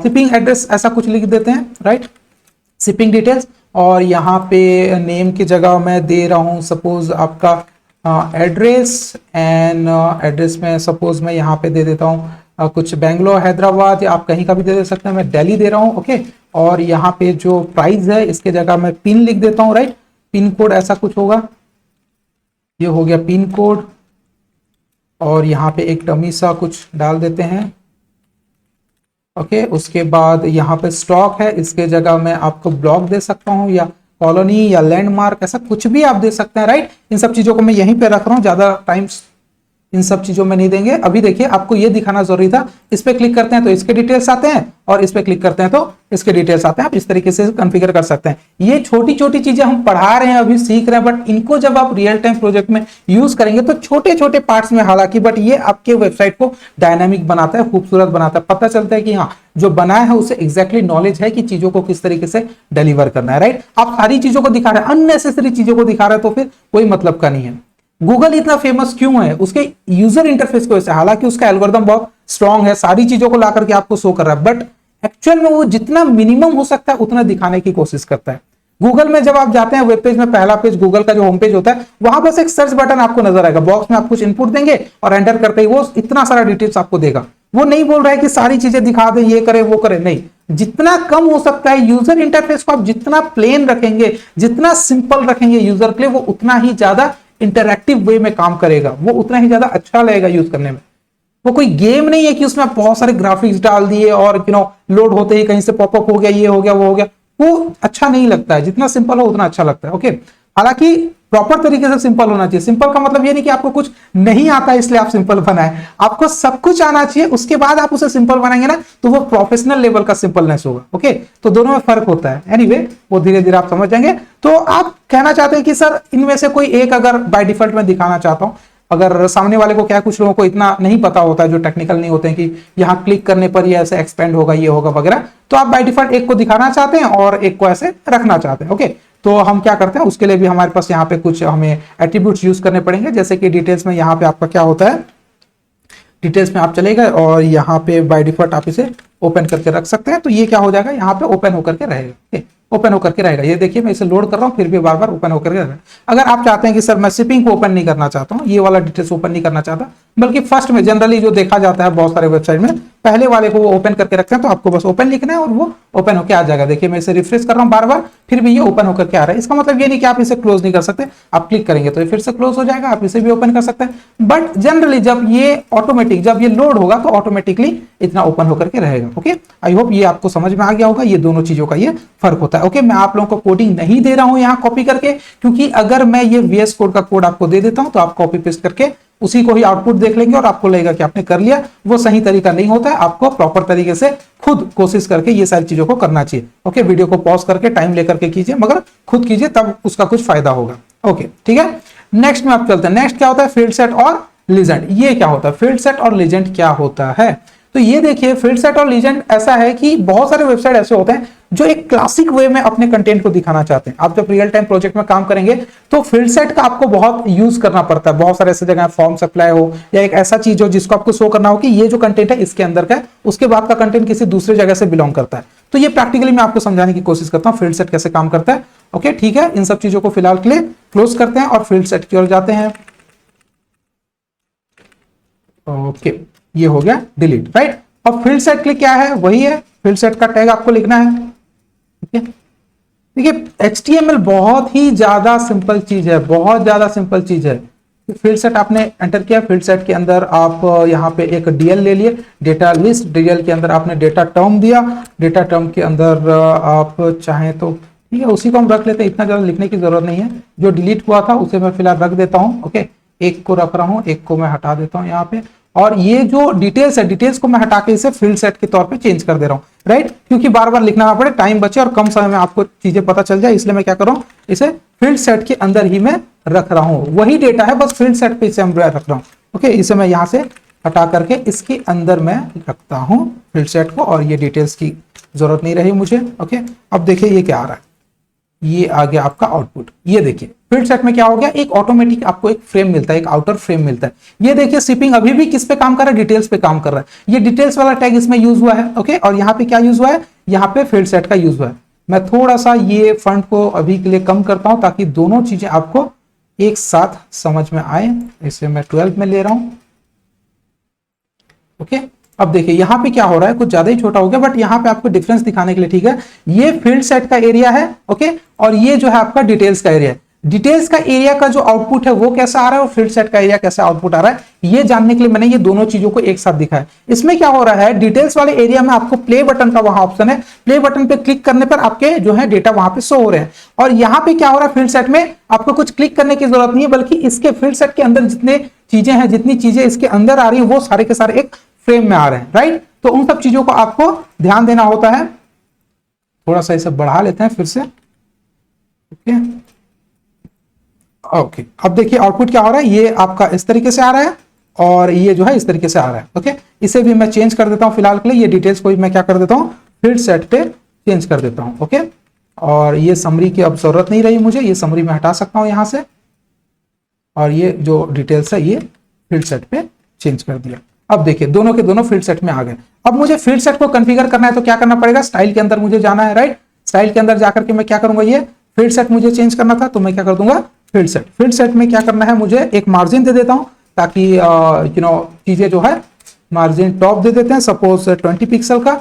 शिपिंग एड्रेस ऐसा कुछ लिख देते हैं। राइट, शिपिंग डिटेल्स, और यहाँ पे नेम की जगह मैं दे रहा हूँ सपोज आपका एड्रेस, एंड एड्रेस में सपोज मैं यहाँ पे दे देता हूँ कुछ बेंगलोर, हैदराबाद, या आप कहीं का भी दे सकते हैं। मैं दिल्ली दे रहा हूँ। ओके, और यहाँ पे जो प्राइस है इसके जगह मैं पिन लिख देता हूँ। राइट, पिन कोड ऐसा कुछ होगा, ये हो गया पिन कोड, और यहाँ पे एक डमी सा कुछ डाल देते हैं। ओके, उसके बाद यहाँ पे स्टॉक है, इसके जगह मैं आपको ब्लॉक दे सकता हूँ या कॉलोनी या लैंडमार्क, ऐसा कुछ भी आप दे सकते हैं। राइट, इन सब चीजों को मैं यहीं पे रख रहा हूँ, ज्यादा टाइम्स इन सब चीजों में नहीं देंगे। अभी देखिए आपको ये दिखाना जरूरी था, इस पे क्लिक करते हैं तो इसके डिटेल्स आते हैं और इस पे क्लिक करते हैं तो इसके डिटेल्स आते हैं। आप इस तरीके से कॉन्फ़िगर कर सकते हैं। ये छोटी छोटी चीजें हम पढ़ा रहे हैं, अभी सीख रहे हैं, बट इनको जब आप रियल टाइम प्रोजेक्ट में यूज करेंगे तो छोटे छोटे पार्ट्स में हालांकि, बट ये आपके वेबसाइट को डायनामिक बनाता है, खूबसूरत बनाता है। पता चलता है कि हाँ जो बनाया है उसे एग्जैक्टली नॉलेज है कि चीजों को किस तरीके से डिलीवर करना है। राइट, आप सारी चीजों को दिखा रहे हैं, अननेसेसरी चीजों को दिखा रहे हैं तो फिर कोई मतलब का नहीं है। गूगल इतना फेमस क्यों है, उसके यूजर इंटरफेस की वजह से। हालांकि उसका एल्गोरिथम बहुत स्ट्रांग है, सारी चीजों को ला करके आपको शो कर रहा है, बट एक्चुअल में वो जितना मिनिमम हो सकता है उतना दिखाने की कोशिश करता है। गूगल में जब आप जाते हैं वेब पेज में, पहला पेज गूगल का जो होम पेज होता है, वहां बस एक सर्च बटन आपको नजर आएगा, बॉक्स में आप कुछ इनपुट देंगे और एंटर करते ही वो इतना सारा डिटेल्स आपको देगा। वो नहीं बोल रहा है कि सारी चीजें दिखा दे, ये करे वो करे, नहीं, जितना कम हो सकता है यूजर इंटरफेस को आप जितना प्लेन रखेंगे, जितना सिंपल रखेंगे यूजर के लिए, वो उतना ही ज्यादा इंटरैक्टिव वे में काम करेगा, वो उतना ही ज्यादा अच्छा लगेगा यूज करने में। वो कोई गेम नहीं है कि उसमें बहुत सारे ग्राफिक्स डाल दिए और लोड होते ही कहीं से पॉपअप हो गया, ये हो गया वो हो गया, वो अच्छा नहीं लगता है। जितना सिंपल हो उतना अच्छा लगता है। ओके, हालांकि प्रॉपर तरीके से सिंपल होना चाहिए। सिंपल का मतलब ये नहीं कि आपको कुछ नहीं आता है इसलिए आप सिंपल बनाए, आपको सब कुछ आना चाहिए, उसके बाद आप उसे सिंपल बनाएंगे ना तो वो प्रोफेशनल लेवल का सिंपलनेस होगा। ओके, तो दोनों में फर्क होता है। एनीवे, वो धीरे धीरे आप समझ जाएंगे। तो आप कहना चाहते हैं कि सर इनमें से कोई एक अगर बाय डिफॉल्ट में दिखाना चाहता हूं, अगर सामने वाले को, क्या कुछ लोगों को इतना नहीं पता होता है, जो टेक्निकल नहीं होते हैं, कि यहाँ क्लिक करने पर ये ऐसे एक्सपेंड होगा, ये होगा वगैरह, तो आप बाय डिफॉल्ट एक को दिखाना चाहते हैं और एक को ऐसे रखना चाहते हैं। ओके, तो हम क्या करते हैं, उसके लिए भी हमारे पास यहाँ पे कुछ हमें एट्रीब्यूट्स यूज करने पड़ेंगे। जैसे कि डिटेल्स में यहाँ पे आपका क्या होता है, डिटेल्स में आप चले गए और यहाँ पे बाय डिफॉल्ट आप इसे ओपन करके रख सकते हैं। तो ये क्या हो जाएगा, यहाँ पे ओपन होकर के रहेगा, ओपन होकर के रहेगा। ये देखिए मैं इसे लोड कर रहा हूँ, फिर भी बार बार ओपन होकर के रहेगा। अगर आप चाहते हैं कि सर मैं शिपिंग को ओपन नहीं करना चाहता हूँ, ये वाला डिटेल्स ओपन नहीं करना चाहता, बल्कि फर्स्ट में जनरली जो देखा जाता है बहुत सारे वेबसाइट में, पहले वाले को वो ओपन करके रखते हैं, तो आपको बस ओपन लिखना है और वो ओपन होकर आ जाएगा। देखिए मैं इसे रिफ्रेश कर रहा हूँ बार बार, फिर भी ये ओपन होकर के आ रहा है। इसका मतलब ये नहीं कि आप इसे क्लोज नहीं कर सकते, आप क्लिक करेंगे तो ये फिर से क्लोज हो जाएगा, आप इसे भी ओपन कर सकते हैं। बट जनरली जब ये ऑटोमेटिक, जब ये लोड होगा तो ऑटोमेटिकली इतना ओपन होकर के रहेगा। ओके, आई होप ये आपको समझ में आ गया होगा, ये दोनों चीजों का ये फर्क होता है। ओके, मैं आप लोगों को कोडिंग नहीं दे रहा हूं यहां कॉपी करके, क्योंकि अगर मैं ये VS कोड का कोड आपको दे देता हूं तो आप कॉपी पेस्ट करके उसी को ही आउटपुट देख लेंगे और आपको लगेगा कि आपने कर लिया। वो सही तरीका नहीं होता है, आपको प्रॉपर तरीके से खुद कोशिश करके ये सारी चीजों को करना चाहिए। ओके, वीडियो को पॉज करके टाइम लेकर के कीजिए, मगर खुद कीजिए, तब उसका कुछ फायदा होगा। ओके, ठीक है, नेक्स्ट में आप चलते हैं। नेक्स्ट क्या होता है, फील्ड सेट और लीजेंड। ये क्या होता है, फील्ड सेट और लीजेंड क्या होता है? तो ये देखिए, फील्ड सेट और लीजेंड ऐसा है कि बहुत सारे वेबसाइट ऐसे होते हैं जो एक क्लासिक वे में अपने कंटेंट को दिखाना चाहते हैं। आप जब रियल टाइम प्रोजेक्ट में काम करेंगे तो फील्ड सेट का आपको बहुत यूज करना पड़ता है। बहुत सारे ऐसे जगह फॉर्म सप्लाई हो या एक ऐसा चीज हो जिसको आपको शो करना हो कि ये जो कंटेंट है इसके अंदर का है, उसके बाद का कंटेंट किसी दूसरे जगह से बिलोंग करता है। तो ये प्रैक्टिकली मैं आपको समझाने की कोशिश करता हूँ फील्ड सेट कैसे काम करता है। ओके, ठीक है, इन सब चीजों को फिलहाल के लिए क्लोज करते हैं और फील्ड सेट की ओर जाते हैं। ओके, ये हो गया डिलीट, राइट। अब फील्ड सेट के लिए क्या है, वही है, फील्ड सेट का टैग आपको लिखना है। देखिए HTML बहुत ही ज्यादा सिंपल चीज है, बहुत ज्यादा सिंपल चीज है। फील्ड सेट आपने एंटर किया, फील्ड सेट के अंदर आप यहाँ पे एक DL ले लिए, डेटा लिस्ट। DL के अंदर आपने डेटा टर्म दिया, डेटा टर्म के अंदर आप चाहें तो ठीक है उसी को हम रख लेते हैं, इतना ज्यादा लिखने की जरूरत नहीं है। जो डिलीट हुआ था उसे मैं फिलहाल रख देता हूँ। ओके, एक को रख रहा हूँ, एक को मैं हटा देता हूँ यहाँ पे, और ये जो डिटेल्स है, डिटेल्स को मैं हटा के इसे फील्ड सेट के तौर पे चेंज कर दे रहा हूँ, राइट। क्योंकि बार बार लिखना ना पड़े, टाइम बचे और कम समय में आपको चीजें पता चल जाए, इसलिए मैं क्या कर रहा हूँ, इसे फील्ड सेट के अंदर ही मैं रख रहा हूँ। वही डेटा है, बस फील्ड सेट पे इसे हम रख रहा हूँ। ओके, इसे मैं यहाँ से हटा करके इसके अंदर मैं रखता हूँ फील्ड सेट को, और ये डिटेल्स की जरूरत नहीं रही मुझे। ओके, अब देखिए ये क्या आ रहा है, ये आ गया आपका आउटपुट। ये देखिए फील्ड सेट में क्या हो गया, एक ऑटोमेटिक आपको एक फ्रेम मिलता है, एक आउटर फ्रेम मिलता है। ये देखिए शिपिंग अभी भी किस पे काम कर रहा है, डिटेल्स पे काम कर रहा है। ये डिटेल्स वाला टैग इसमें यूज हुआ है। ओके, और यहाँ पे क्या यूज हुआ है, यहाँ पे फील्ड सेट का यूज हुआ है। मैं थोड़ा सा ये फंड को अभी के लिए कम करता हूं ताकि दोनों चीजें आपको एक साथ समझ में आए। इसे मैं 12 में ले रहा हूं। ओके, अब देखिए यहाँ पे क्या हो रहा है, कुछ ज्यादा ही छोटा हो गया, बट यहाँ पे आपको डिफरेंस दिखाने के लिए, ठीक है, ये फील्ड सेट का एरिया है। ओके, और ये जो है आपका डिटेल्स का एरिया है। डिटेल्स का एरिया का जो आउटपुट है वो कैसा आ रहा है और फील्ड सेट का एरिया कैसा आउटपुट आ रहा है, ये जानने के लिए मैंने ये दोनों चीजों को एक साथ दिखाया। इसमें क्या हो रहा है, डिटेल्स वाले एरिया में आपको प्ले बटन का वहां ऑप्शन है, प्ले बटन पे क्लिक करने पर आपके जो है डेटा वहां पे शो हो रहे हैं। और यहाँ पे क्या हो रहा है, फील्ड सेट में आपको कुछ क्लिक करने की जरूरत नहीं है, बल्कि इसके फील्ड सेट के अंदर जितने चीजें हैं, जितनी चीजें इसके अंदर आ रही है, वो सारे के सारे एक फ्रेम में आ रहे हैं, राइट। तो उन सब चीजों को आपको ध्यान देना होता है। थोड़ा सा इसे बढ़ा लेते हैं फिर से। ओके, अब देखिए आउटपुट क्या हो रहा है, ये आपका इस तरीके से आ रहा है और ये जो है इस तरीके से आ रहा है। ओके, इसे भी मैं चेंज कर देता हूं फिलहाल के लिए। ये डिटेल्स को भी मैं क्या कर देता हूं, फील्ड सेट पे चेंज कर देता हूं। ओके, और ये समरी की अब जरूरत नहीं रही मुझे, ये समरी मैं हटा सकता हूं यहां से, और ये जो डिटेल्स है ये फील्ड सेट पे चेंज कर दिया। अब देखिए दोनों के दोनों फील्ड सेट में आ गए। अब मुझे फील्ड सेट को कॉन्फ़िगर करना है तो क्या करना पड़ेगा, स्टाइल के अंदर मुझे जाना है, राइट। स्टाइल के अंदर जाकर के मैं क्या करूंगा, ये फील्ड सेट मुझे चेंज करना था, तो मैं क्या कर दूंगा, फील्ड सेट। फील्ड सेट में क्या करना है, मुझे एक मार्जिन दे देता हूं, ताकि चीजें जो है मार्जिन टॉप दे देते हैं, सपोज 20 पिक्सल का,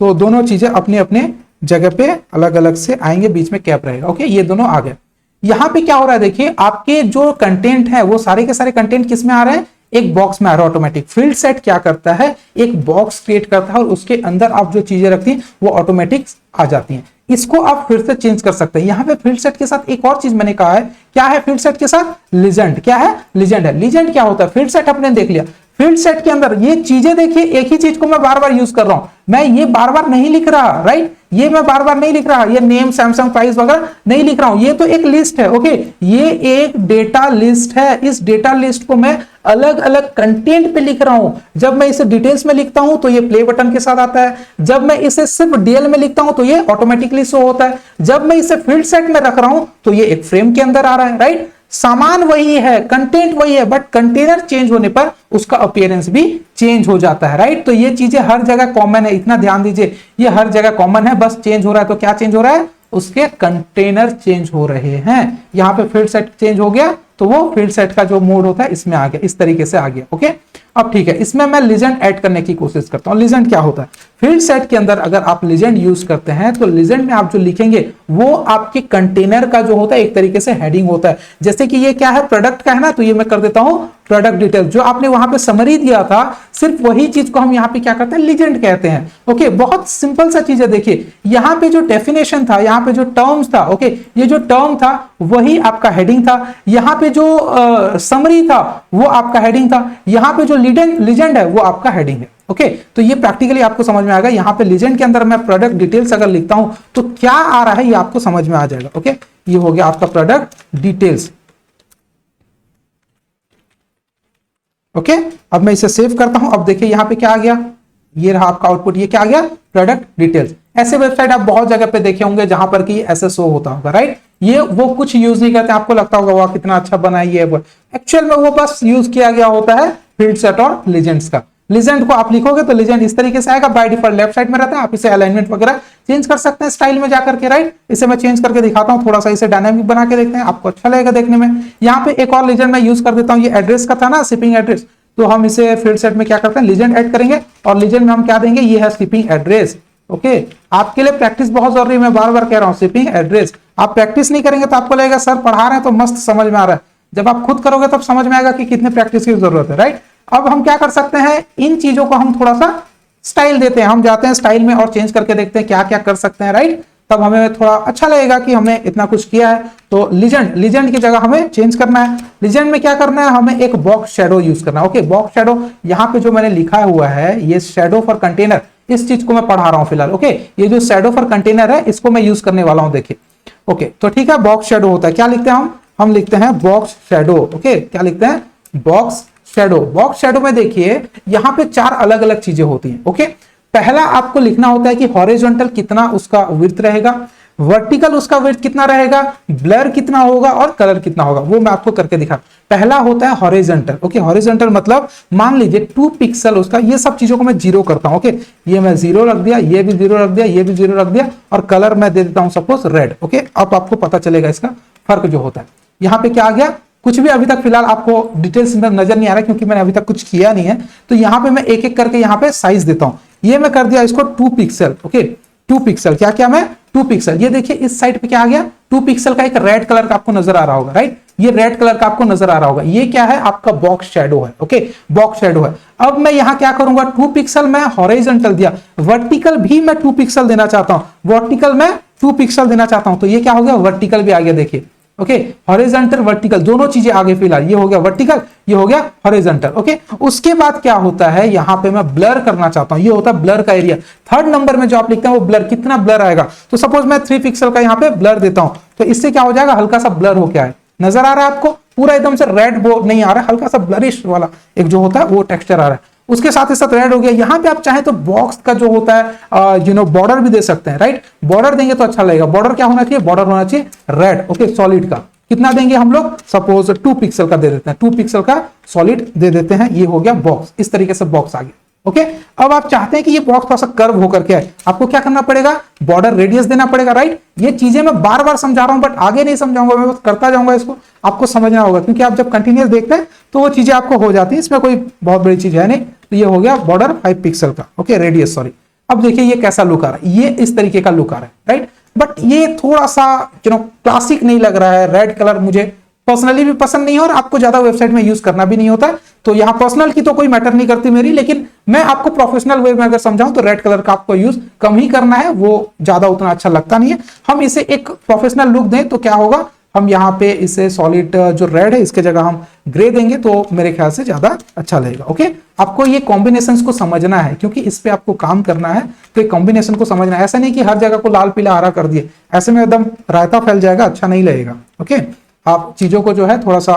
तो दोनों चीजें अपने अपने जगह पे अलग अलग से आएंगे, बीच में कैप रहेगा। ओके, ये दोनों आ गए। यहां पे क्या हो रहा है, देखिए आपके जो कंटेंट है वो सारे के सारे कंटेंट किस में आ रहे हैं, एक बॉक्स में आ रहा है ऑटोमेटिक। फील्ड सेट क्या करता है, एक बॉक्स क्रिएट करता है और उसके अंदर आप जो चीजें रखती हैं वो ऑटोमेटिक आ जाती हैं। इसको आप फिर से चेंज कर सकते हैं। यहां पे फील्ड सेट के साथ एक और चीज मैंने कहा है, क्या है फील्ड सेट के साथ, लीजेंड। क्या है, लीजेंड है। लीजेंड क्या होता है, फील्ड सेट आपने देख लिया, फील्ड सेट के अंदर ये चीजें देखिए, एक ही चीज को मैं बार बार यूज कर रहा हूं, मैं ये बार बार नहीं लिख रहा, राइट, ये मैं बार बार नहीं लिख रहा, ये नेम, सैमसंग, प्राइस वगैरह नहीं लिख रहा हूं, ये तो एक लिस्ट है। ओके, ये एक डेटा लिस्ट है। इस डेटा लिस्ट को मैं अलग अलग कंटेंट पे लिख रहा हूं। जब मैं इसे डिटेल्स में लिखता हूं तो ये प्ले बटन के साथ आता है, जब मैं इसे सिर्फ डीएल में लिखता हूं तो ये ऑटोमेटिकली शो होता है, जब मैं इसे फील्ड सेट में रख रहा हूं तो ये एक फ्रेम के अंदर आ रहा है, राइट। सामान वही है, कंटेंट वही है, बट कंटेनर चेंज होने पर उसका अपीयरेंस भी चेंज हो जाता है, राइट। तो ये चीजें हर जगह कॉमन है, इतना ध्यान दीजिए, ये हर जगह कॉमन है, बस चेंज हो रहा है तो क्या चेंज हो रहा है, उसके कंटेनर चेंज हो रहे हैं। यहां पे फील्ड सेट चेंज हो गया तो वो फील्ड सेट का जो मोड होता है इसमें आ गया, इस तरीके से आ गया। ओके, अब ठीक है, इसमें मैं लीजेंड ऐड करने की कोशिश करता हूं। लीजेंड क्या होता है, फील्ड सेट के अंदर अगर आप लीजेंड यूज करते हैं तो लीजेंड में आप जो लिखेंगे वो आपके कंटेनर का जो होता है एक तरीके से हेडिंग होता है। जैसे कि ये क्या है, प्रोडक्ट का है ना, तो ये मैं कर देता हूं प्रोडक्ट डिटेल। जो आपने वहां पे समरी दिया था, सिर्फ वही चीज को हम यहां पे क्या करते हैं, लीजेंड कहते हैं। ओके, बहुत सिंपल सा चीज है। देखिए यहां पे जो डेफिनेशन था, यहां पे जो टर्म्स था, ओके, ये जो टर्म था वही आपका हेडिंग था, यहां पे जो समरी था वो आपका हेडिंग था, यहां पे जो लीजेंड है वो आपका हेडिंग है। ओके, तो ये प्रैक्टिकली आपको समझ में आएगा। यहां पे लीजेंड के अंदर मैं प्रोडक्ट डिटेल्स अगर लिखता हूं तो क्या आ रहा है ये आपको समझ में आ जाएगा। ओके, ये हो गया आपका प्रोडक्ट डिटेल्स। ओके, अब मैं इसे सेव करता हूं। अब देखिए यहां पे क्या आ गया, ये रहा आपका आउटपुट, ये क्या आ गया, प्रोडक्ट डिटेल्स। ऐसे वेबसाइट आप बहुत जगह पे देखे होंगे जहां पर कि ऐसे शो होता होगा, राइट। ये वो कुछ यूज नहीं करते, आपको लगता होगा वाह कितना अच्छा बना है ये, एक्चुअल में वो बस यूज किया गया होता है फील्ड सेट और लीजेंड्स का। लीजेंड को आप लिखोगे तो लीजेंड इस तरीके से आएगा, बाय डिफॉल्ट लेफ्ट साइड में रहता है। आप इसे अलाइनमेंट वगैरह चेंज कर सकते हैं स्टाइल में जाकर के, राइट। इसे मैं चेंज करके दिखाता हूं, थोड़ा सा इसे डायनामिक बना के देखते हैं, आपको अच्छा लगेगा देखने में। यहाँ पे एक और लीजेंड मैं यूज कर देता हूँ, ये एड्रेस का था ना, शिपिंग एड्रेस, तो हम इसे फील्ड सेट में क्या करते हैं, लीजेंड ऐड करेंगे और लीजेंड में हम क्या देंगे, ये है शिपिंग एड्रेस। ओके, आपके लिए प्रैक्टिस बहुत जरूरी है, मैं बार बार कह रहा हूं, शिपिंग एड्रेस। आप प्रैक्टिस नहीं करेंगे तो आपको लगेगा सर पढ़ा रहे हैं तो मस्त समझ में आ रहा है, जब आप खुद करोगे तब समझ में आएगा कि कितने प्रैक्टिस की जरूरत है, राइट। अब हम क्या कर सकते हैं, इन चीजों को हम थोड़ा सा स्टाइल देते हैं, हम जाते हैं स्टाइल में और चेंज करके देखते हैं क्या क्या कर सकते हैं, राइट। तब हमें थोड़ा अच्छा लगेगा कि हमने इतना कुछ किया है। तो लीजेंड की जगह हमें चेंज करना है। लीजेंड में क्या करना है, हमें एक बॉक्स शैडो यूज करना है। ओके, बॉक्स शैडो यहाँ पे जो मैंने लिखा हुआ है, ये शैडो फॉर कंटेनर, इस चीज को मैं पढ़ा रहा हूं फिलहाल। ओके, ये जो शैडो फॉर कंटेनर है इसको मैं यूज करने वाला हूं, देखिए। ओके, तो ठीक है, बॉक्स शैडो होता है, क्या लिखते हैं हम लिखते हैं बॉक्स शैडो। ओके, क्या लिखते हैं, बॉक्स शैडो। बॉक्स शैडो में देखिए यहाँ पे 4 अलग अलग चीजें होती हैं। ओके, पहला आपको लिखना होता है कि हॉरिजॉन्टल कितना उसका विड्थ रहेगा, वर्टिकल उसका विड्थ कितना रहेगा, ब्लर कितना होगा और कलर कितना होगा, वो मैं आपको करके दिखा। पहला होता है हॉरिजॉन्टल। ओके, हॉरिजॉन्टल मतलब मान लीजिए 2 पिक्सल उसका, ये सब चीजों को मैं 0 करता हूं। ओके, ये मैं 0 रख दिया, ये भी 0 रख दिया, ये भी 0 रख दिया और कलर मैं दे देता हूं सपोज रेड। ओके, अब आपको पता चलेगा इसका फर्क जो होता है। यहाँ पे क्या आ गया, कुछ भी अभी तक फिलहाल आपको डिटेल्स में नजर नहीं आ रहा क्योंकि मैंने अभी तक कुछ किया नहीं है। तो यहाँ पे मैं एक एक करके यहाँ पे साइज देता हूं। ये मैं कर दिया इसको 2 पिक्सल। ओके, 2 पिक्सल, क्या क्या मैं 2 पिक्सल। ये देखिए इस साइड पे क्या आ गया, 2 पिक्सल का एक रेड कलर का आपको नजर आ रहा होगा, राइट। ये रेड कलर का आपको नजर आ रहा होगा, ये क्या है, आपका बॉक्स शैडो है। ओके, बॉक्स शैडो है। अब मैं यहाँ क्या करूंगा, 2 पिक्सल मैं हॉरिजॉन्टल दिया, वर्टिकल भी मैं 2 पिक्सल देना चाहता हूं, वर्टिकल मैं 2 पिक्सल देना चाहता हूं, तो ये क्या हो गया, वर्टिकल भी आ गया, देखिए। ओके, हॉरिजॉन्टल वर्टिकल दोनों चीजें आगे फिलहाल, ये हो गया वर्टिकल, ये हो गया हॉरिजॉन्टल। ओके, उसके बाद क्या होता है, यहां पे मैं ब्लर करना चाहता हूं, ये होता है ब्लर का एरिया। 3rd नंबर में जो आप लिखते हैं वो ब्लर, कितना ब्लर आएगा, तो सपोज मैं 3 पिक्सल का यहां पे ब्लर देता हूं, तो इससे क्या हो जाएगा, हल्का सा ब्लर हो, क्या है, नजर आ रहा है आपको, पूरा एकदम से रेड बोर्ड नहीं आ रहा है, हल्का सा ब्लरिश वाला एक जो होता है वो टेक्सचर आ रहा है, उसके साथ ही साथ रेड हो गया। यहां पे आप चाहे तो बॉक्स का जो होता है बॉर्डर भी दे सकते हैं, राइट। बॉर्डर देंगे तो अच्छा लगेगा, बॉर्डर क्या होना चाहिए, बॉर्डर होना चाहिए रेड। ओके, सॉलिड का कितना देंगे हम लोग, सपोज 2 पिक्सल का दे देते हैं, 2 पिक्सल का सॉलिड दे देते हैं, ये हो गया बॉक्स, इस तरीके से बॉक्स आ गया। ओके, अब आप चाहते हैं कि ये बॉक्स थोड़ा सा कर्व होकर के आए, आपको क्या करना पड़ेगा, बॉर्डर रेडियस देना पड़ेगा, राइट। ये चीजें मैं बार बार समझा रहा हूं बट आगे नहीं समझाऊंगा, मैं बस करता जाऊंगा, इसको आपको समझना होगा, क्योंकि आप जब कंटिन्यूस देखते हैं तो वो चीजें आपको हो जाती है, इसमें कोई बहुत बड़ी चीज है नहीं। तो ये हो गया बॉर्डर 5 पिक्सल का, ओके, रेडियस, सॉरी। अब देखिए ये कैसा लुक आ रहा है, ये इस तरीके का लुक आ रहा है, राइट। बट ये थोड़ा सा क्लासिक नहीं लग रहा है, रेड कलर मुझे पर्सनली भी पसंद नहीं है और आपको ज्यादा वेबसाइट में यूज करना भी नहीं होता। तो यहाँ पर्सनल की तो कोई मैटर नहीं करती मेरी, लेकिन मैं आपको प्रोफेशनल वे में अगर समझाऊं तो रेड कलर का आपको यूज कम ही करना है, वो ज्यादा उतना अच्छा लगता नहीं है। हम इसे एक प्रोफेशनल लुक दें तो क्या होगा, हम यहाँ पे इसे सॉलिड जो रेड है इसके जगह हम ग्रे देंगे तो मेरे ख्याल से ज्यादा अच्छा लगेगा। ओके, आपको ये कॉम्बिनेशंस को समझना है क्योंकि इस पे आपको काम करना है, तो ये कॉम्बिनेशन को समझना है। ऐसा नहीं कि हर जगह को लाल पीला हरा कर दिए, ऐसे में एकदम रायता फैल जाएगा, अच्छा नहीं लगेगा। ओके, आप चीजों को जो है थोड़ा सा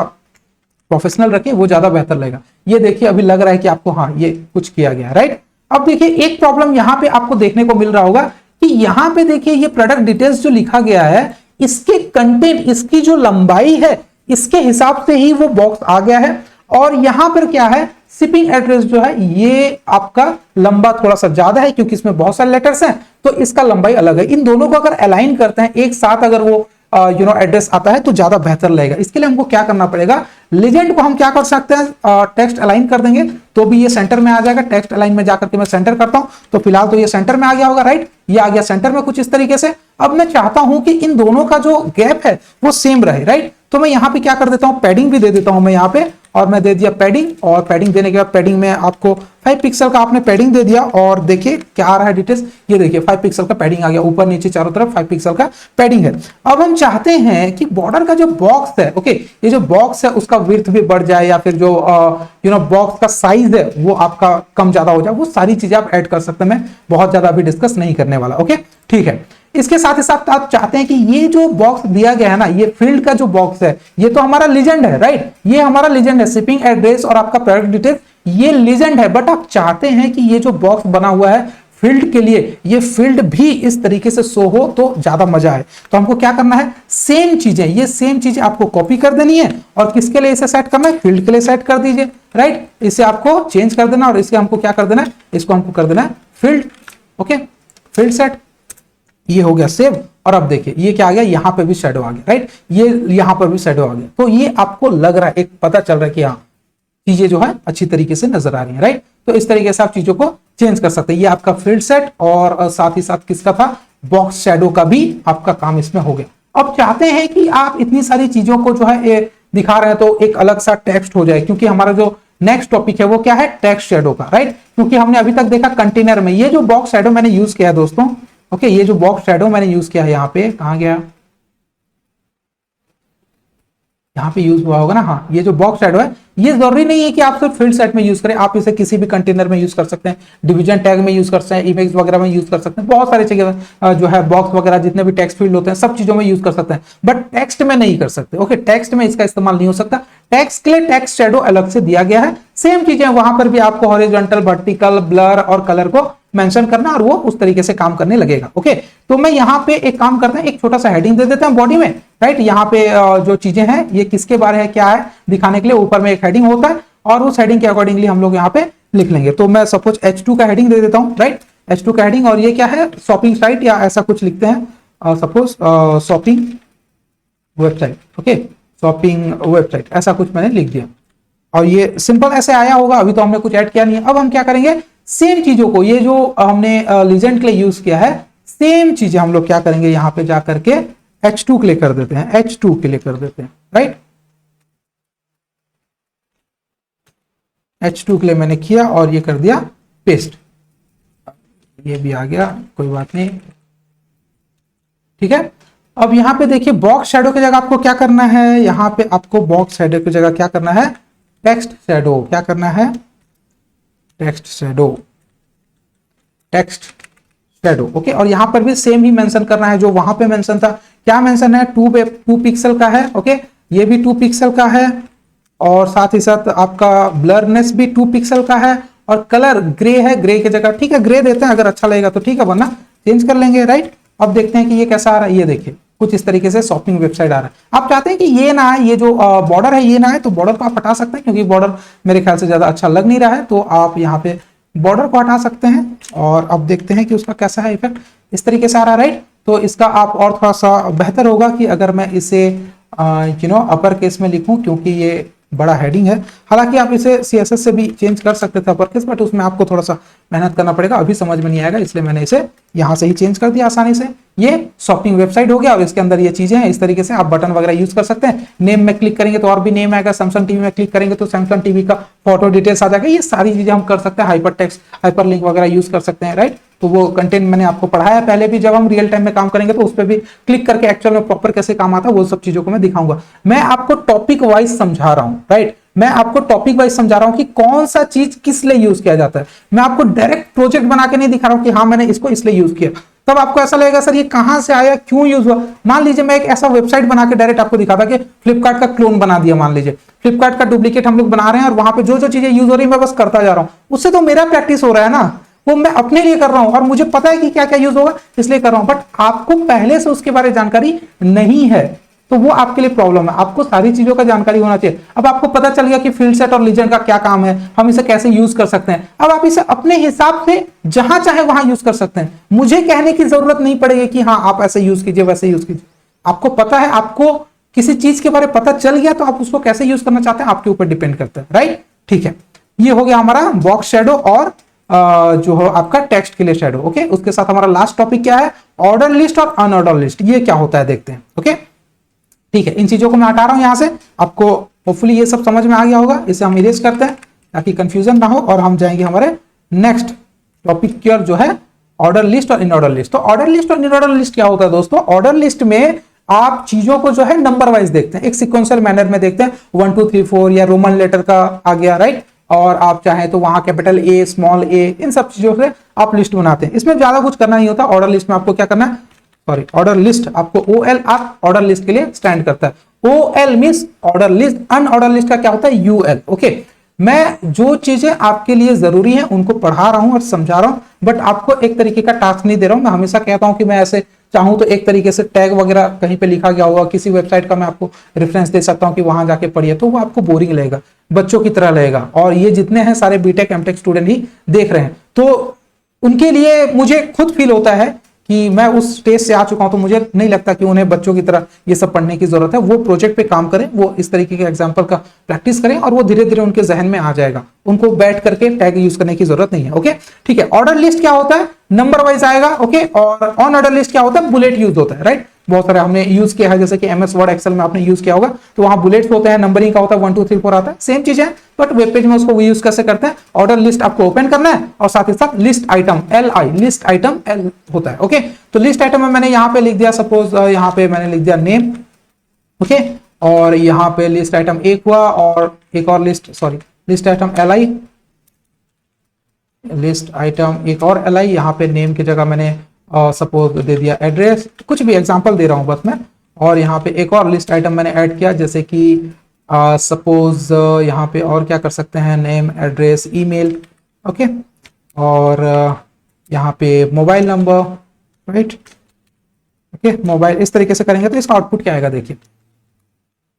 प्रोफेशनल रखें, वो ज्यादा बेहतर लगेगा। ये देखिए अभी लग रहा है कि आपको हाँ ये कुछ किया गया है, राइट। अब देखिए एक प्रॉब्लम यहाँ पे आपको देखने को मिल रहा होगा कि यहाँ पे देखिए ये प्रोडक्ट डिटेल्स जो लिखा गया है, इसके कंटेंट, इसकी जो लंबाई है इसके हिसाब से ही वो बॉक्स आ गया है। और यहां पर क्या है, शिपिंग एड्रेस जो है ये आपका लंबा थोड़ा सा ज्यादा है क्योंकि इसमें बहुत सारे लेटर्स हैं, तो इसका लंबाई अलग है। इन दोनों को अगर अलाइन करते हैं एक साथ, अगर वो एड्रेस आता है तो ज्यादा बेहतर लगेगा। इसके लिए हमको क्या करना पड़ेगा, लीजेंड को हम क्या कर सकते हैं, टेक्स्ट अलाइन कर देंगे तो भी ये सेंटर में आ जाएगा। टेक्स्ट अलाइन में जाकर के मैं सेंटर करता हूं तो फिलहाल तो ये सेंटर में आ गया होगा, राइट। ये आ गया सेंटर में कुछ इस तरीके से। अब मैं चाहता हूं कि इन दोनों का जो गैप है वो सेम रहे, राइट। तो मैं यहां पे क्या कर देता हूं, पैडिंग भी दे देता हूं मैं यहां पे, और मैं दे दिया पैडिंग। और पैडिंग देने के बाद पैडिंग में आपको 5 पिक्सल का आपने पैडिंग दे दिया, और देखिए क्या आ रहा है डिटेल्स, ये देखिए 5 पिक्सल का पैडिंग आ गया, ऊपर नीचे चारों तरफ 5 पिक्सल का पैडिंग है। अब हम चाहते हैं कि बॉर्डर का जो बॉक्स है, ओके, ये जो बॉक्स है उसका विड्थ भी बढ़ जाए, या फिर जो बॉक्स का साइज है वो आपका कम ज्यादा हो जाए, वो सारी चीजें आप ऐड कर सकते हैं। मैं बहुत ज्यादा अभी डिस्कस नहीं करने वाला, ओके, ठीक है। इसके साथ ही साथ आप चाहते हैं कि ये जो बॉक्स दिया गया है ना, ये फील्ड का जो बॉक्स है ये तो हमारा लीजेंड है, राइट। ये हमारा लीजेंड है, शिपिंग एड्रेस और आपका प्रोडक्ट डिटेल, ये लीजेंड है। बट आप चाहते हैं कि ये जो बॉक्स बना हुआ है फील्ड के लिए, ये फील्ड भी इस तरीके से शो हो तो ज्यादा मजा है। तो हमको क्या करना है, सेम चीजें, ये सेम चीजें आपको कॉपी कर देनी है, और किसके लिए इसे सेट करना है, फील्ड के लिए सेट कर दीजिए, राइट। इसे आपको चेंज कर देना, और इसके हमको क्या कर देना है, इसको हमको कर देना है फील्ड, ओके, फील्ड सेट। ये हो गया सेव। और अब देखिए ये क्या आ गया, यहां पे भी शैडो आ गया, राइट। ये यहां पर भी शैडो आ गया, तो ये आपको लग रहा है, एक पता चल रहा है कि हाँ चीजें जो है अच्छी तरीके से नजर आ रही है, राइट। तो इस तरीके से आप चीजों को चेंज कर सकते हैं। ये आपका फील्ड सेट, और साथ ही साथ किसका था, बॉक्स शैडो का भी आपका काम इसमें हो गया। अब चाहते हैं कि आप इतनी सारी चीजों को जो है दिखा रहे हैं तो एक अलग सा टेक्स्ट हो जाए, क्योंकि हमारा जो नेक्स्ट टॉपिक है वो क्या है, टेक्स्ट शैडो का, राइट। क्योंकि हमने अभी तक देखा कंटेनर में ये जो बॉक्स शैडो मैंने यूज किया है दोस्तों, ओके, ये जो बॉक्स शैडो मैंने यूज किया है, यहाँ पे कहां गया, यहाँ पे यूज हुआ होगा ना, हाँ, ये जो बॉक्स शैडो है ये जरूरी नहीं है कि आप सिर्फ फील्ड सेट में यूज करें, आप इसे किसी भी कंटेनर में यूज कर सकते हैं, डिवीजन टैग में यूज कर सकते हैं, इमेज वगैरह में यूज कर सकते हैं, बहुत सारी जगह जो है बॉक्स वगैरह जितने भी टेक्स्ट फील्ड होते हैं सब चीजों में यूज कर सकते हैं, बट टेक्स्ट में नहीं कर सकते। ओके, टेक्स्ट में इसका इस्तेमाल नहीं हो सकता, टेक्स्ट के लिए टेक्स्ट शैडो अलग से दिया गया है। सेम चीजें वहां पर भी आपको हॉरिजॉन्टल, वर्टिकल, ब्लर और कलर को मेंशन करना, और वो उस तरीके से काम करने लगेगा। ओके, तो मैं यहाँ पे एक काम करते हैं, एक छोटा सा हेडिंग दे देते हैं बॉडी में, राइट। यहाँ पे जो चीजें हैं ये किसके बारे है, क्या है दिखाने के लिए ऊपर में एक हेडिंग होता है, और उस हेडिंग के अकॉर्डिंगली हम लोग यहाँ पे लिख लेंगे। तो मैं सपोज H2 का हेडिंग दे देता हूँ, राइट, H2 का हेडिंग, और ये क्या है, शॉपिंग साइट या ऐसा कुछ लिखते हैं, suppose shopping website, okay, shopping website ऐसा कुछ मैंने लिख दिया, और ये सिंपल ऐसे आया होगा, अभी तो हमने कुछ ऐड किया नहीं है। अब हम क्या करेंगे, सेम चीजों को, ये जो हमने लीजेंड के लिए यूज किया है, सेम चीजें हम लोग क्या करेंगे, यहाँ पे जाकर के H2 के लिए कर देते हैं, H2 के लिए कर देते हैं, राइट। H2 के लिए मैंने किया और ये कर दिया पेस्ट, ये भी आ गया, कोई बात नहीं, ठीक है। अब यहां पे देखिए बॉक्स शैडो की जगह आपको क्या करना है, यहां पे आपको बॉक्स शैडो की जगह क्या करना है, टेक्स्ट शैडो, क्या करना है, text shadow, text shadow, okay. और यहां पर भी सेम ही मेंशन करना है जो वहां पे मेंशन था। क्या मेंशन है, 2 पिक्सल का है, ओके, ये भी 2 पिक्सल का है, और साथ ही साथ आपका ब्लरनेस भी 2 पिक्सल का है, और कलर ग्रे है, ग्रे की जगह ठीक है ग्रे देते हैं, अगर अच्छा लगेगा तो ठीक है, वरना चेंज कर लेंगे, राइट। अब देखते हैं कि ये कैसा आ रहा है, ये देखिए कुछ इस तरीके से शॉपिंग वेबसाइट आ रहा है। आप चाहते हैं कि ये ना आए, ये जो बॉर्डर है ये ना आए, तो बॉर्डर को आप हटा सकते हैं, क्योंकि बॉर्डर मेरे ख्याल से ज्यादा अच्छा लग नहीं रहा है, तो आप यहाँ पे बॉर्डर को हटा सकते हैं और अब देखते हैं कि उसका कैसा है इफेक्ट। इस तरीके से आ रहा है, राइट। तो इसका आप और थोड़ा सा बेहतर होगा कि अगर मैं इसे अपर केस में लिखूं, क्योंकि ये बड़ा हेडिंग है। हालांकि आप इसे CSS से भी चेंज कर सकते थे अपर केस, बट उसमें आपको थोड़ा सा मेहनत करना पड़ेगा, अभी समझ में नहीं आएगा, इसलिए मैंने इसे यहां से ही चेंज कर दिया आसानी से। ये शॉपिंग वेबसाइट हो गया और इसके अंदर ये चीजें हैं। इस तरीके से आप बटन वगैरह यूज कर सकते हैं। नेम में क्लिक करेंगे तो और भी नेम आएगा, सैमसंग टीवी में क्लिक करेंगे तो सैमसंग टीवी का फोटो डिटेल्स आ जाएगा। ये सारी चीजें हम कर सकते हैं। हाइपर टेक्स्ट, हाइपर लिंक वगैरह यूज कर सकते हैं, राइट। तो वो कंटेंट मैंने आपको पढ़ाया पहले भी, जब हम रियल टाइम में काम करेंगे तो उस पर भी क्लिक करके एक्चुअल में प्रॉपर कैसे काम आता है वो सब चीजों को मैं दिखाऊंगा। मैं आपको टॉपिक वाइज समझा रहा हूं, राइट। मैं आपको टॉपिक वाइज समझा रहा हूं कि कौन सा चीज किस लिए यूज किया जाता है। मैं आपको डायरेक्ट प्रोजेक्ट बना के नहीं दिखा रहा हूं कि हाँ मैंने इसको इसलिए यूज किया, तब आपको ऐसा लगेगा सर ये कहां से आया, क्यों यूज हुआ। मान लीजिए मैं एक ऐसा वेबसाइट बना के डायरेक्ट आपको दिखाता कि फ्लिपकार्ट का क्लोन बना दिया, मान लीजिए फ्लिपकार्ट का डुप्लीकेट हम लोग बना रहे हैं और वहां पे जो जो चीजें यूज हो रही है मैं बस करता जा रहा हूं, उससे तो मेरा प्रैक्टिस हो रहा है ना, वो मैं अपने लिए कर रहा हूं और मुझे पता है कि क्या क्या यूज होगा इसलिए कर रहा हूं। बट आपको पहले से उसके बारे में जानकारी नहीं है तो वो आपके लिए प्रॉब्लम है। आपको सारी चीजों का जानकारी होना चाहिए। अब आपको पता चल गया कि फील्ड सेट और लीजेंड का क्या काम है, हम इसे कैसे यूज कर सकते हैं। अब आप इसे अपने हिसाब से जहां चाहे वहां यूज कर सकते हैं। मुझे कहने की जरूरत नहीं पड़ेगी कि हाँ आप ऐसे यूज कीजिए वैसे यूज कीजिए। आपको पता है, आपको किसी चीज के बारे में पता चल गया तो आप उसको कैसे यूज करना चाहते हैं आपके ऊपर डिपेंड करता है, राइट। ठीक है, ये हो गया हमारा बॉक्स शैडो और जो हो आपका टेक्स्ट के लिए शैडो। ओके, उसके साथ हमारा लास्ट टॉपिक क्या है, ऑर्डर लिस्ट और अनऑर्डर लिस्ट। ये क्या होता है देखते हैं। ओके ठीक है, इन चीजों को मैं हटा रहा हूं यहां से। आपको होपफुली ये सब समझ में आ गया होगा। इसे हम इरेज करते हैं ताकि कंफ्यूजन ना हो और हम जाएंगे हमारे नेक्स्ट टॉपिक की ओर, जो है ऑर्डर लिस्ट और इनऑर्डर लिस्ट। तो ऑर्डर लिस्ट और इनऑर्डर लिस्ट क्या होता है दोस्तों। ऑर्डर लिस्ट में आप चीजों को जो है नंबर वाइज देखते हैं, एक सिक्वेंशियल मैनर में देखते हैं। 1 2 3 4 या रोमन लेटर का आ गया, राइट। और आप चाहें तो वहां कैपिटल ए, स्मॉल ए, इन सब चीजों से आप लिस्ट बनाते हैं। इसमें ज्यादा कुछ करना नहीं होता। ऑर्डर लिस्ट में आपको क्या करना है, सॉरी ऑर्डर लिस्ट आपको OL आप ऑर्डर लिस्ट के लिए स्टैंड करता है। OL means order list. Unordered list का क्या होता है, UL। ओके, मैं जो चीजें आपके लिए जरूरी हैं उनको पढ़ा रहा हूं और समझा रहा हूं, बट आपको एक तरीके का टास्क नहीं दे रहा हूं। मैं हमेशा कहता हूं कि मैं ऐसे चाहूं तो एक तरीके से टैग वगैरह कहीं पे लिखा गया होगा, किसी वेबसाइट का मैं आपको रेफरेंस दे सकता हूं कि वहां जाके पढ़िए, तो वो आपको बोरिंग लगेगा, बच्चों की तरह लगेगा। और ये जितने हैं सारे बीटेक एमटेक स्टूडेंट ही देख रहे हैं, तो उनके लिए मुझे खुद फील होता है कि मैं उस स्टेज से आ चुका हूं, तो मुझे नहीं लगता कि उन्हें बच्चों की तरह ये सब पढ़ने की जरूरत है। वो प्रोजेक्ट पे काम करें, वो इस तरीके के एग्जांपल का प्रैक्टिस करें और वो धीरे धीरे उनके जहन में आ जाएगा। उनको बैठ करके टैग यूज करने की जरूरत नहीं है। ओके ठीक है, ऑर्डर लिस्ट क्या होता है, नंबर वाइज आएगा। ओके, और ऑन ऑर्डर लिस्ट क्या होता है, बुलेट यूज होता है, राइट। बहुत सारे हमने यूज किया है, जैसे कि MS वर्ड एक्सेल में आपने यूज किया होगा, तो वहां बुलेट्स होते हैं, नंबरिंग का होता है, 1 2 3 4 आता है, सेम चीज है। बट वेब पेज में उसको यूज कैसे करते हैं, ऑर्डर लिस्ट आपको ओपन करना है और साथ ही साथ list item LI, list item L होता है। ओके, तो लिस्ट आइटम में मैंने यहाँ पे लिख दिया, सपोज यहाँ पे मैंने लिख दिया नेम। ओके, और यहाँ पे लिस्ट आइटम 1 हुआ और एक और list, sorry list item LI, list item एक और LI। यहाँ पे नेम की जगह मैंने सपोज दे दिया एड्रेस, कुछ भी एग्जांपल दे रहा हूं बस मैं। और यहाँ पे एक और लिस्ट आइटम मैंने ऐड किया, जैसे कि सपोज यहाँ पे और क्या कर सकते हैं, नेम, एड्रेस, ईमेल। ओके, और यहाँ पे mobile number, right. Okay, mobile इस तरीके से करेंगे तो इसका आउटपुट क्या आएगा, देखिए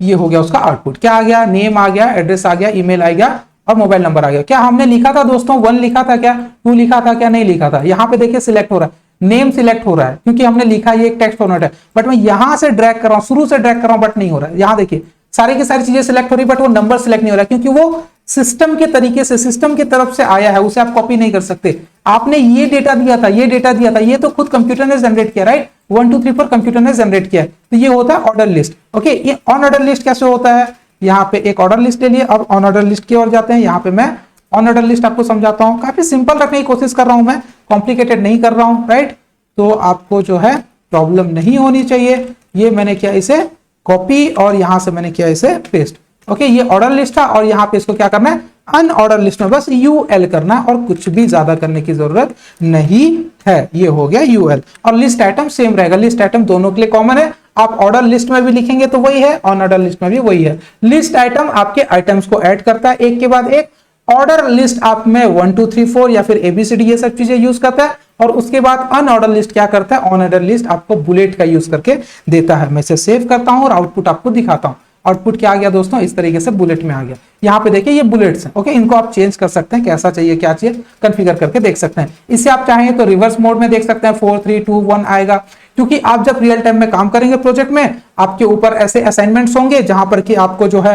ये हो गया उसका आउटपुट। क्या आ गया, नेम आ गया, एड्रेस आ गया, ईमेल आ गया और मोबाइल नंबर आ गया। क्या हमने लिखा था दोस्तों 1 लिखा था क्या, 2 लिखा था क्या, नहीं लिखा था। यहाँ पे देखिए सिलेक्ट हो रहा है, नेम सिलेक्ट हो रहा है क्योंकि हमने लिखा ये एक टेक्स्ट फॉर्मेट है। बट मैं यहां से ड्रैग कर रहा हूं, शुरू से ड्रैग कर रहा हूं, बट नहीं हो रहा है। यहां देखिए सारी की सारी चीजें सिलेक्ट हो रही, बट वो नंबर सिलेक्ट नहीं हो रहा है क्योंकि वो सिस्टम के तरीके से, सिस्टम की तरफ से आया है, उसे आप कॉपी नहीं कर सकते। आपने ये डेटा दिया था, ये डेटा दिया था, ये तो खुद कंप्यूटर ने जनरेट किया, राइट। 1 2 3 4 कंप्यूटर ने जनरेट किया है, तो ये होता है ऑर्डर लिस्ट। ओके, ये ऑन ऑर्डर लिस्ट कैसे होता है, यहाँ पे एक ऑर्डर लिस्ट ले लिए, अब ऑन ऑर्डर लिस्ट की ओर जाते हैं। यहाँ पे मैं ऑन ऑर्डर लिस्ट आपको समझाता हूँ, काफी सिंपल रखने की कोशिश कर रहा हूं मैं, कॉम्प्लिकेटेड नहीं कर रहा हूं, राइट। तो आपको जो है प्रॉब्लम नहीं होनी चाहिए। ये मैंने किया इसे कॉपी और यहां से मैंने किया इसे पेस्ट। ओके, ये ऑर्डर लिस्ट था और यहाँ पे इसको क्या करना है, अनऑर्डर लिस्ट में बस UL करना है और कुछ भी ज्यादा करने की जरूरत नहीं है। ये हो गया UL। और लिस्ट आइटम सेम रहेगा, लिस्ट आइटम दोनों के लिए कॉमन है। आप ऑर्डर लिस्ट में भी लिखेंगे तो वही है, ऑन ऑर्डर लिस्ट में भी वही है। लिस्ट आइटम आपके आइटम्स को ऐड करता है एक के बाद एक। ऑर्डर लिस्ट आप में 1 2 3 4 या फिर ABCD ये सब चीजें यूज करता है। और उसके बाद अनऑर्डर लिस्ट क्या करता है, ऑन ऑर्डर लिस्ट आपको बुलेट का यूज करके देता है। मैं इसे सेव करता हूं और आउटपुट आपको दिखाता हूं। आउटपुट क्या आ गया दोस्तों, इस तरीके से बुलेट में आ गया। यहाँ पे देखिए ये बुलेट्स हैं, ओके, इनको आप चेंज कर सकते हैं, कैसा चाहिए क्या चाहिए कॉन्फ़िगर करके देख सकते हैं। इससे आप चाहेंगे तो रिवर्स मोड में देख सकते हैं, 4 3 2 1 आएगा, क्योंकि आप जब रियल टाइम में काम करेंगे प्रोजेक्ट में, आपके ऊपर ऐसे असाइनमेंट्स होंगे जहां पर कि आपको जो है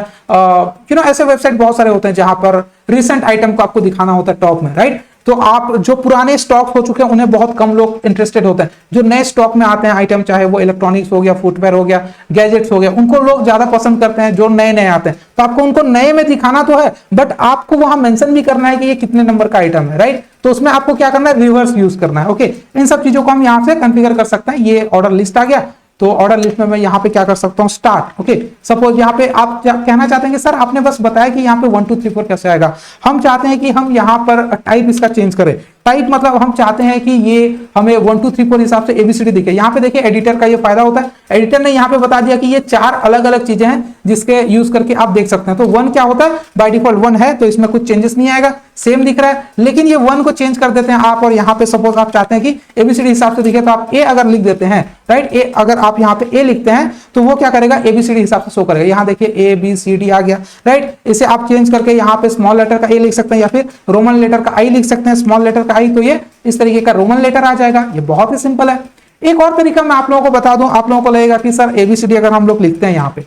ऐसे वेबसाइट बहुत सारे होते हैं जहां पर रिसेंट आइटम को आपको दिखाना होता है टॉप में, राइट। तो आप जो पुराने स्टॉक हो चुके हैं उन्हें बहुत कम लोग इंटरेस्टेड होते हैं, जो नए स्टॉक में आते हैं आइटम, चाहे वो इलेक्ट्रॉनिक्स हो गया, फुटवेयर हो गया, गैजेट्स हो गया, उनको लोग ज्यादा पसंद करते हैं जो नए नए आते हैं। तो आपको उनको नए में दिखाना तो है, बट आपको वहां मेंशन भी करना है कि ये कितने नंबर का आइटम है, राइट। तो उसमें आपको क्या करना है, रिवर्स यूज करना है, ओके। इन सब चीजों को हम यहां से कॉन्फ़िगर कर सकते हैं। ये ऑर्डर लिस्ट आ गया, तो ऑर्डर लिस्ट में मैं यहाँ पे क्या कर सकता हूँ, स्टार्ट, ओके। सपोज यहाँ पे आप कहना चाहते हैं कि सर आपने बस बताया कि यहाँ पे 1 2 3 4 कैसे आएगा, हम चाहते हैं कि हम यहाँ पर टाइप इसका चेंज करें। टाइप मतलब हम चाहते हैं कि ये हमें 1 2 3 4 हिसाब से एबीसीडी दिखे। यहाँ पे देखिए एडिटर का ये फायदा होता है, एडिटर ने यहाँ पे बता दिया कि ये 4 अलग अलग चीजें हैं जिसके यूज करके आप देख सकते हैं। तो 1 क्या होता है, बाय डिफॉल्ट 1 है, तो इसमें कुछ चेंजेस नहीं आएगा, सेम दिख रहा है। लेकिन ये 1 को चेंज कर देते हैं आप, और यहाँ पे सपोज आप चाहते हैं कि एबीसीडी हिसाब से दिखे, तो आप ए अगर लिख देते हैं, राइट, ए अगर आप यहाँ पे ए लिखते हैं तो वो क्या करेगा, एबीसीडी हिसाब से शो करेगा। यहाँ देखिए ए बी सी डी आ गया, राइट। इसे आप चेंज करके यहाँ पे स्मॉल लेटर का ए लिख सकते हैं, या फिर रोमन लेटर का आई लिख सकते हैं, स्मॉल लेटर का आई, तो ये इस तरीके का रोमन लेटर आ जाएगा। ये बहुत ही सिंपल है। एक और तरीका मैं आप लोगों को बता दूं, आप लोगों को लगेगा कि सर एबीसीडी अगर हम लोग लिखते हैं यहाँ पे,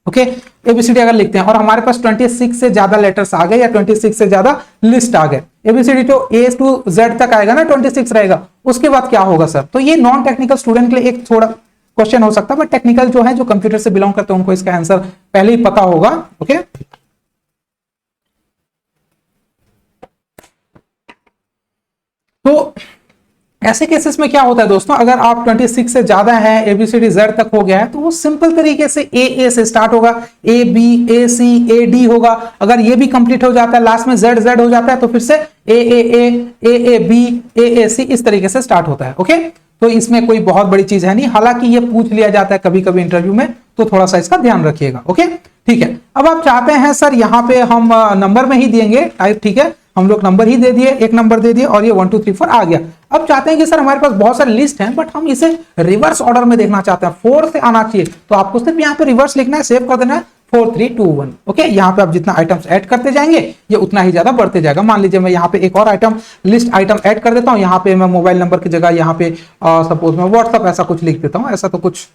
ओके, एबीसीडी अगर लिखते हैं और हमारे पास 26 से ज्यादा लेटर्स आ गए या 26 से ज्यादा लिस्ट आ गए, एबीसीडी तो ए टू जेड तक आएगा ना, 26 रहेगा, उसके बाद क्या होगा सर। तो ये नॉन टेक्निकल स्टूडेंट के लिए एक थोड़ा क्वेश्चन हो सकता है, बट टेक्निकल जो है, जो कंप्यूटर से बिलोंग करते हैं, उनको इसका आंसर पहले ही पता होगा, ओके। तो ऐसे केसेस में क्या होता है दोस्तों, अगर आप 26 से ज्यादा है, एबीसीडी जेड तक हो गया है, तो वो सिंपल तरीके से ए से स्टार्ट होगा, A B A C A D होगा। अगर ये भी कंप्लीट हो जाता है, लास्ट में जेड जेड हो जाता है, तो फिर से ए बी ए सी इस तरीके से स्टार्ट होता है, ओके। तो इसमें कोई बहुत बड़ी चीज है नहीं, हालांकि ये पूछ लिया जाता है कभी कभी इंटरव्यू में, तो थोड़ा सा इसका ध्यान रखिएगा, ओके, ठीक है। अब आप चाहते हैं सर यहाँ पे हम नंबर में ही देंगे टाइप, ठीक है, हम लोग नंबर ही दे दिए, एक नंबर दे दिए और ये 1 2 3 4 आ गया। अब चाहते हैं कि सर हमारे पास बहुत सारे लिस्ट हैं, बट हम इसे रिवर्स ऑर्डर में देखना चाहते हैं, 4 से आना चाहिए, तो आपको सिर्फ यहाँ पे रिवर्स लिखना है, सेव कर देना है 4 3 2 1, ओके। यहाँ पे आप जितना आइटम्स ऐड करते जाएंगे ये उतना ही ज्यादा बढ़ते जाएगा। मान लीजिए मैं यहाँ पे एक और आइटम लिस्ट आइटम ऐड कर देता हूँ, यहाँ पे मैं मोबाइल नंबर की जगह यहाँ पे सपोज मैं व्हाट्सअप ऐसा कुछ लिख देता हूँ, ऐसा तो कुछ,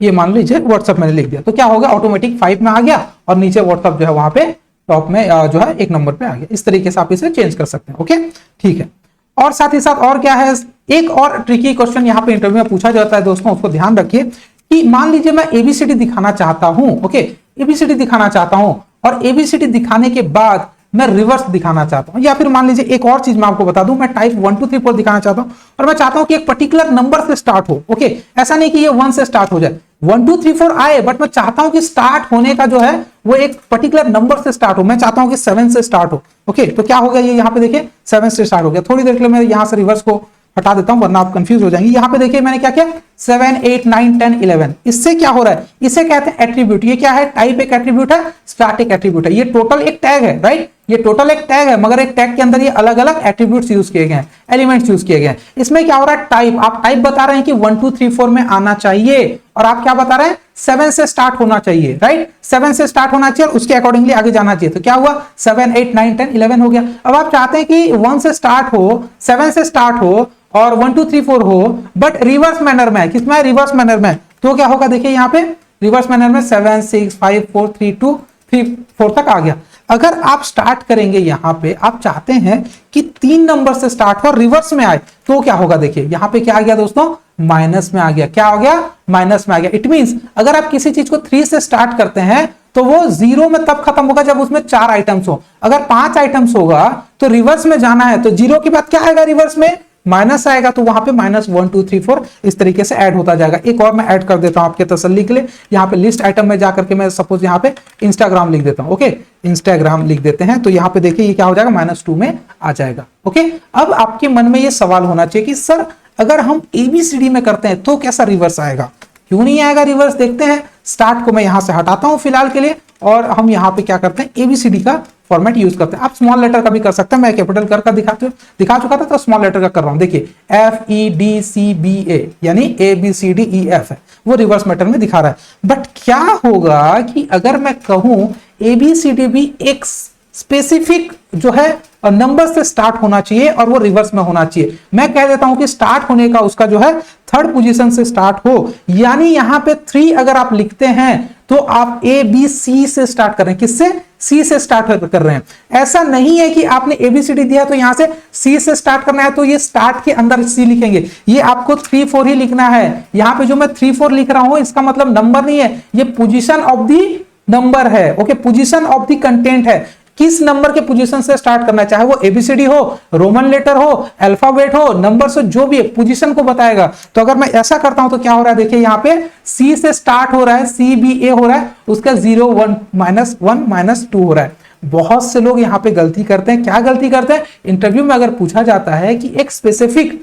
ये मान लीजिए व्हाट्सअप मैंने लिख दिया, तो क्या होगा, ऑटोमेटिक 5 में आ गया और नीचे व्हाट्सअप जो है वहां पे टॉप में जो है एक नंबर पे आ गया। इस तरीके से आप इसे चेंज कर सकते हैं, ओके, ठीक है। और साथ ही साथ और क्या है, एक और ट्रिकी क्वेश्चन यहाँ पे इंटरव्यू में पूछा जाता है दोस्तों, उसको ध्यान रखिए कि मान लीजिए मैं एबीसीडी दिखाना चाहता हूं, ओके, एबीसीडी दिखाना चाहता हूं और एबीसीडी दिखाने के बाद मैं रिवर्स दिखाना चाहता हूं, या फिर मान लीजिए एक और चीज मैं आपको बता दूं, मैं टाइप 1 2 3 4 दिखाना चाहता हूं और मैं चाहता हूं कि एक पर्टिकुलर नंबर से स्टार्ट हो, ओके, ऐसा नहीं कि ये 1 से स्टार्ट हो जाए, 1 2 3 4 आए, बट मैं चाहता हूं कि स्टार्ट होने का जो है वो एक पर्टिकुलर नंबर से स्टार्ट हो, मैं चाहता हूं कि 7 से स्टार्ट हो, ओके। तो क्या हो गया, ये यहाँ पे देखिए 7 से स्टार्ट हो गया। थोड़ी देर के लिए मैं यहाँ से रिवर्स को हटा देता हूं वरना आप कंफ्यूज हो जाएंगे। यहाँ पे देखिए मैंने क्या किया, 7 8 9 10 11, इससे क्या हो रहा है, इसे कहते हैं एट्रीब्यूट। ये क्या है, टाइप एक एट्रीब्यूट है, स्टार्ट एक एट्रीब्यूट है, ये टोटल एक टैग है, राइट, ये टोटल एक टैग है, मगर एक टैग के अंदर ये अलग अलग एट्रीब्यूट्स यूज किए गए हैं, एलिमेंट्स यूज किए गए हैं। इसमें क्या हो रहा है, टाइप, आप टाइप बता रहे हैं कि 1 2 3 4 में आना चाहिए, और आप क्या बता रहे हैं, 7 से स्टार्ट होना चाहिए, राइट, 7 से स्टार्ट होना चाहिए और उसके अकॉर्डिंगली आगे जाना चाहिए। तो क्या हुआ, 7 8 9 10 11 हो गया। अब आप चाहते हैं कि 1 से स्टार्ट हो, 7 से स्टार्ट हो और 1 2 3 4 हो, बट रिवर्स मैनर में, किसमें, रिवर्स मैनर में। तो क्या होगा, देखिए यहाँ पे रिवर्स मैनर में 7 6 5 4 3 2 3 4 तक आ गया। अगर आप स्टार्ट करेंगे यहाँ पे, आप चाहते हैं कि 3 नंबर से स्टार्ट हो रिवर्स में आए, तो क्या होगा, देखिए यहाँ पे क्या आ गया दोस्तों, माइनस में आ गया। क्या हो गया, माइनस में आ गया। इट मींस अगर आप किसी चीज को 3 से स्टार्ट करते हैं तो वो 0 में तब खत्म होगा जब उसमें 4 आइटम्स हो। अगर 5 आइटम्स होगा तो रिवर्स में जाना है, तो 0 के बाद क्या आएगा, रिवर्स में माइनस आएगा, तो वहां पे -1 2 3 4 इस तरीके से ऐड होता जाएगा। एक और मैं ऐड कर देता हूं आपके तसल्ली के लिए, यहाँ पे लिस्ट आइटम में जाकर के मैं सपोज यहाँ पे इंस्टाग्राम लिख देता हूं, ओके, इंस्टाग्राम लिख देते हैं, तो यहाँ पे देखिए ये क्या हो जाएगा, -2 में आ जाएगा, ओके। अब आपके मन में ये सवाल होना चाहिए कि सर अगर हम एबीसीडी में करते हैं तो कैसा रिवर्स आएगा, क्यों नहीं आएगा रिवर्स, देखते हैं। स्टार्ट को मैं यहां से हटाता हूं फिलहाल के लिए, और हम यहाँ पे क्या करते हैं, एबीसीडी का फॉर्मेट यूज करते हैं। आप स्मॉल लेटर का भी कर सकते हैं, मैं कैपिटल कर दिखा चुका था, तो स्मॉल लेटर का कर रहा हूं। देखिए FEDCBA यानी ABCDEF है, वो रिवर्स मैटर में दिखा रहा है। बट क्या होगा कि अगर मैं कहूं ABCD भी एक स्पेसिफिक जो है नंबर से स्टार्ट होना चाहिए और वो रिवर्स में होना चाहिए। मैं कह देता हूं कि स्टार्ट होने का उसका जो है थर्ड पोजीशन से स्टार्ट हो, यानी यहां पे 3 अगर आप लिखते हैं तो आप ABC से स्टार्ट कर रहे हैं। किससे? C से स्टार्ट कर रहे हैं। ऐसा नहीं है कि आपने ABCD दिया तो यहां से C से स्टार्ट करना है तो ये स्टार्ट के अंदर C लिखेंगे। ये आपको 3 4 ही लिखना है। यहां पे जो मैं 3 4 लिख रहा हूं इसका मतलब नंबर नहीं है, ये पोजीशन ऑफ दी नंबर है। Okay, position of the content है। किस नंबर के पोजीशन से स्टार्ट करना है, चाहे वो ABCD हो, रोमन लेटर हो, अल्फाबेट हो, नंबर से जो भी है पोजीशन को बताएगा। तो अगर मैं ऐसा करता हूं तो क्या हो रहा है, देखिए यहां पे C से स्टार्ट हो रहा है, CBA हो रहा है, उसका 0 1 -1 -2 हो रहा है। बहुत से लोग यहां पे गलती करते हैं। क्या गलती करते हैं? इंटरव्यू में अगर पूछा जाता है कि एक स्पेसिफिक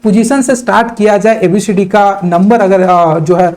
पोजीशन से स्टार्ट किया जाए, ABCD का नंबर अगर जो है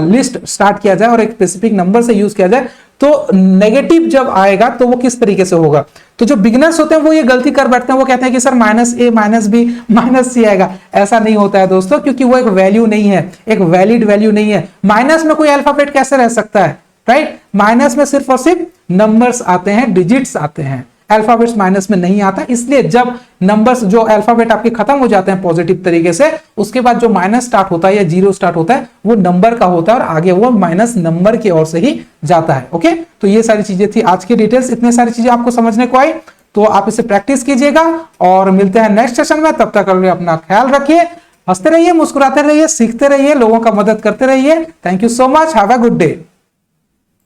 लिस्ट स्टार्ट किया जाए और एक स्पेसिफिक नंबर से यूज किया जाए तो नेगेटिव जब आएगा तो वो किस तरीके से होगा। तो जो बिगिनर्स होते हैं वो ये गलती कर बैठते हैं, वो कहते हैं कि सर -A -B -C आएगा। ऐसा नहीं होता है दोस्तों, क्योंकि वो एक वैल्यू नहीं है, एक वैलिड वैल्यू नहीं है। माइनस में कोई अल्फाबेट कैसे रह सकता है, राइट? माइनस में सिर्फ और सिर्फ नंबर्स आते हैं, डिजिट्स आते हैं, अल्फाबेट्स माइनस में नहीं आता। इसलिए जब नंबर्स जो अल्फाबेट आपके खत्म हो जाते हैं पॉजिटिव तरीके से, उसके बाद जो माइनस स्टार्ट होता है या 0 स्टार्ट होता है वो नंबर का होता है और आगे वो माइनस नंबर की ओर से ही जाता है। ओके, तो ये सारी चीजें थी आज की डिटेल्स। इतने सारी चीजें आपको समझने को आई तो आप इसे प्रैक्टिस कीजिएगा और मिलते हैं नेक्स्ट सेशन में। तब तक अपना ख्याल रखिए, हंसते रहिए, मुस्कुराते रहिए, सीखते रहिए, लोगों का मदद करते रहिए। Thank you so much, have a good day.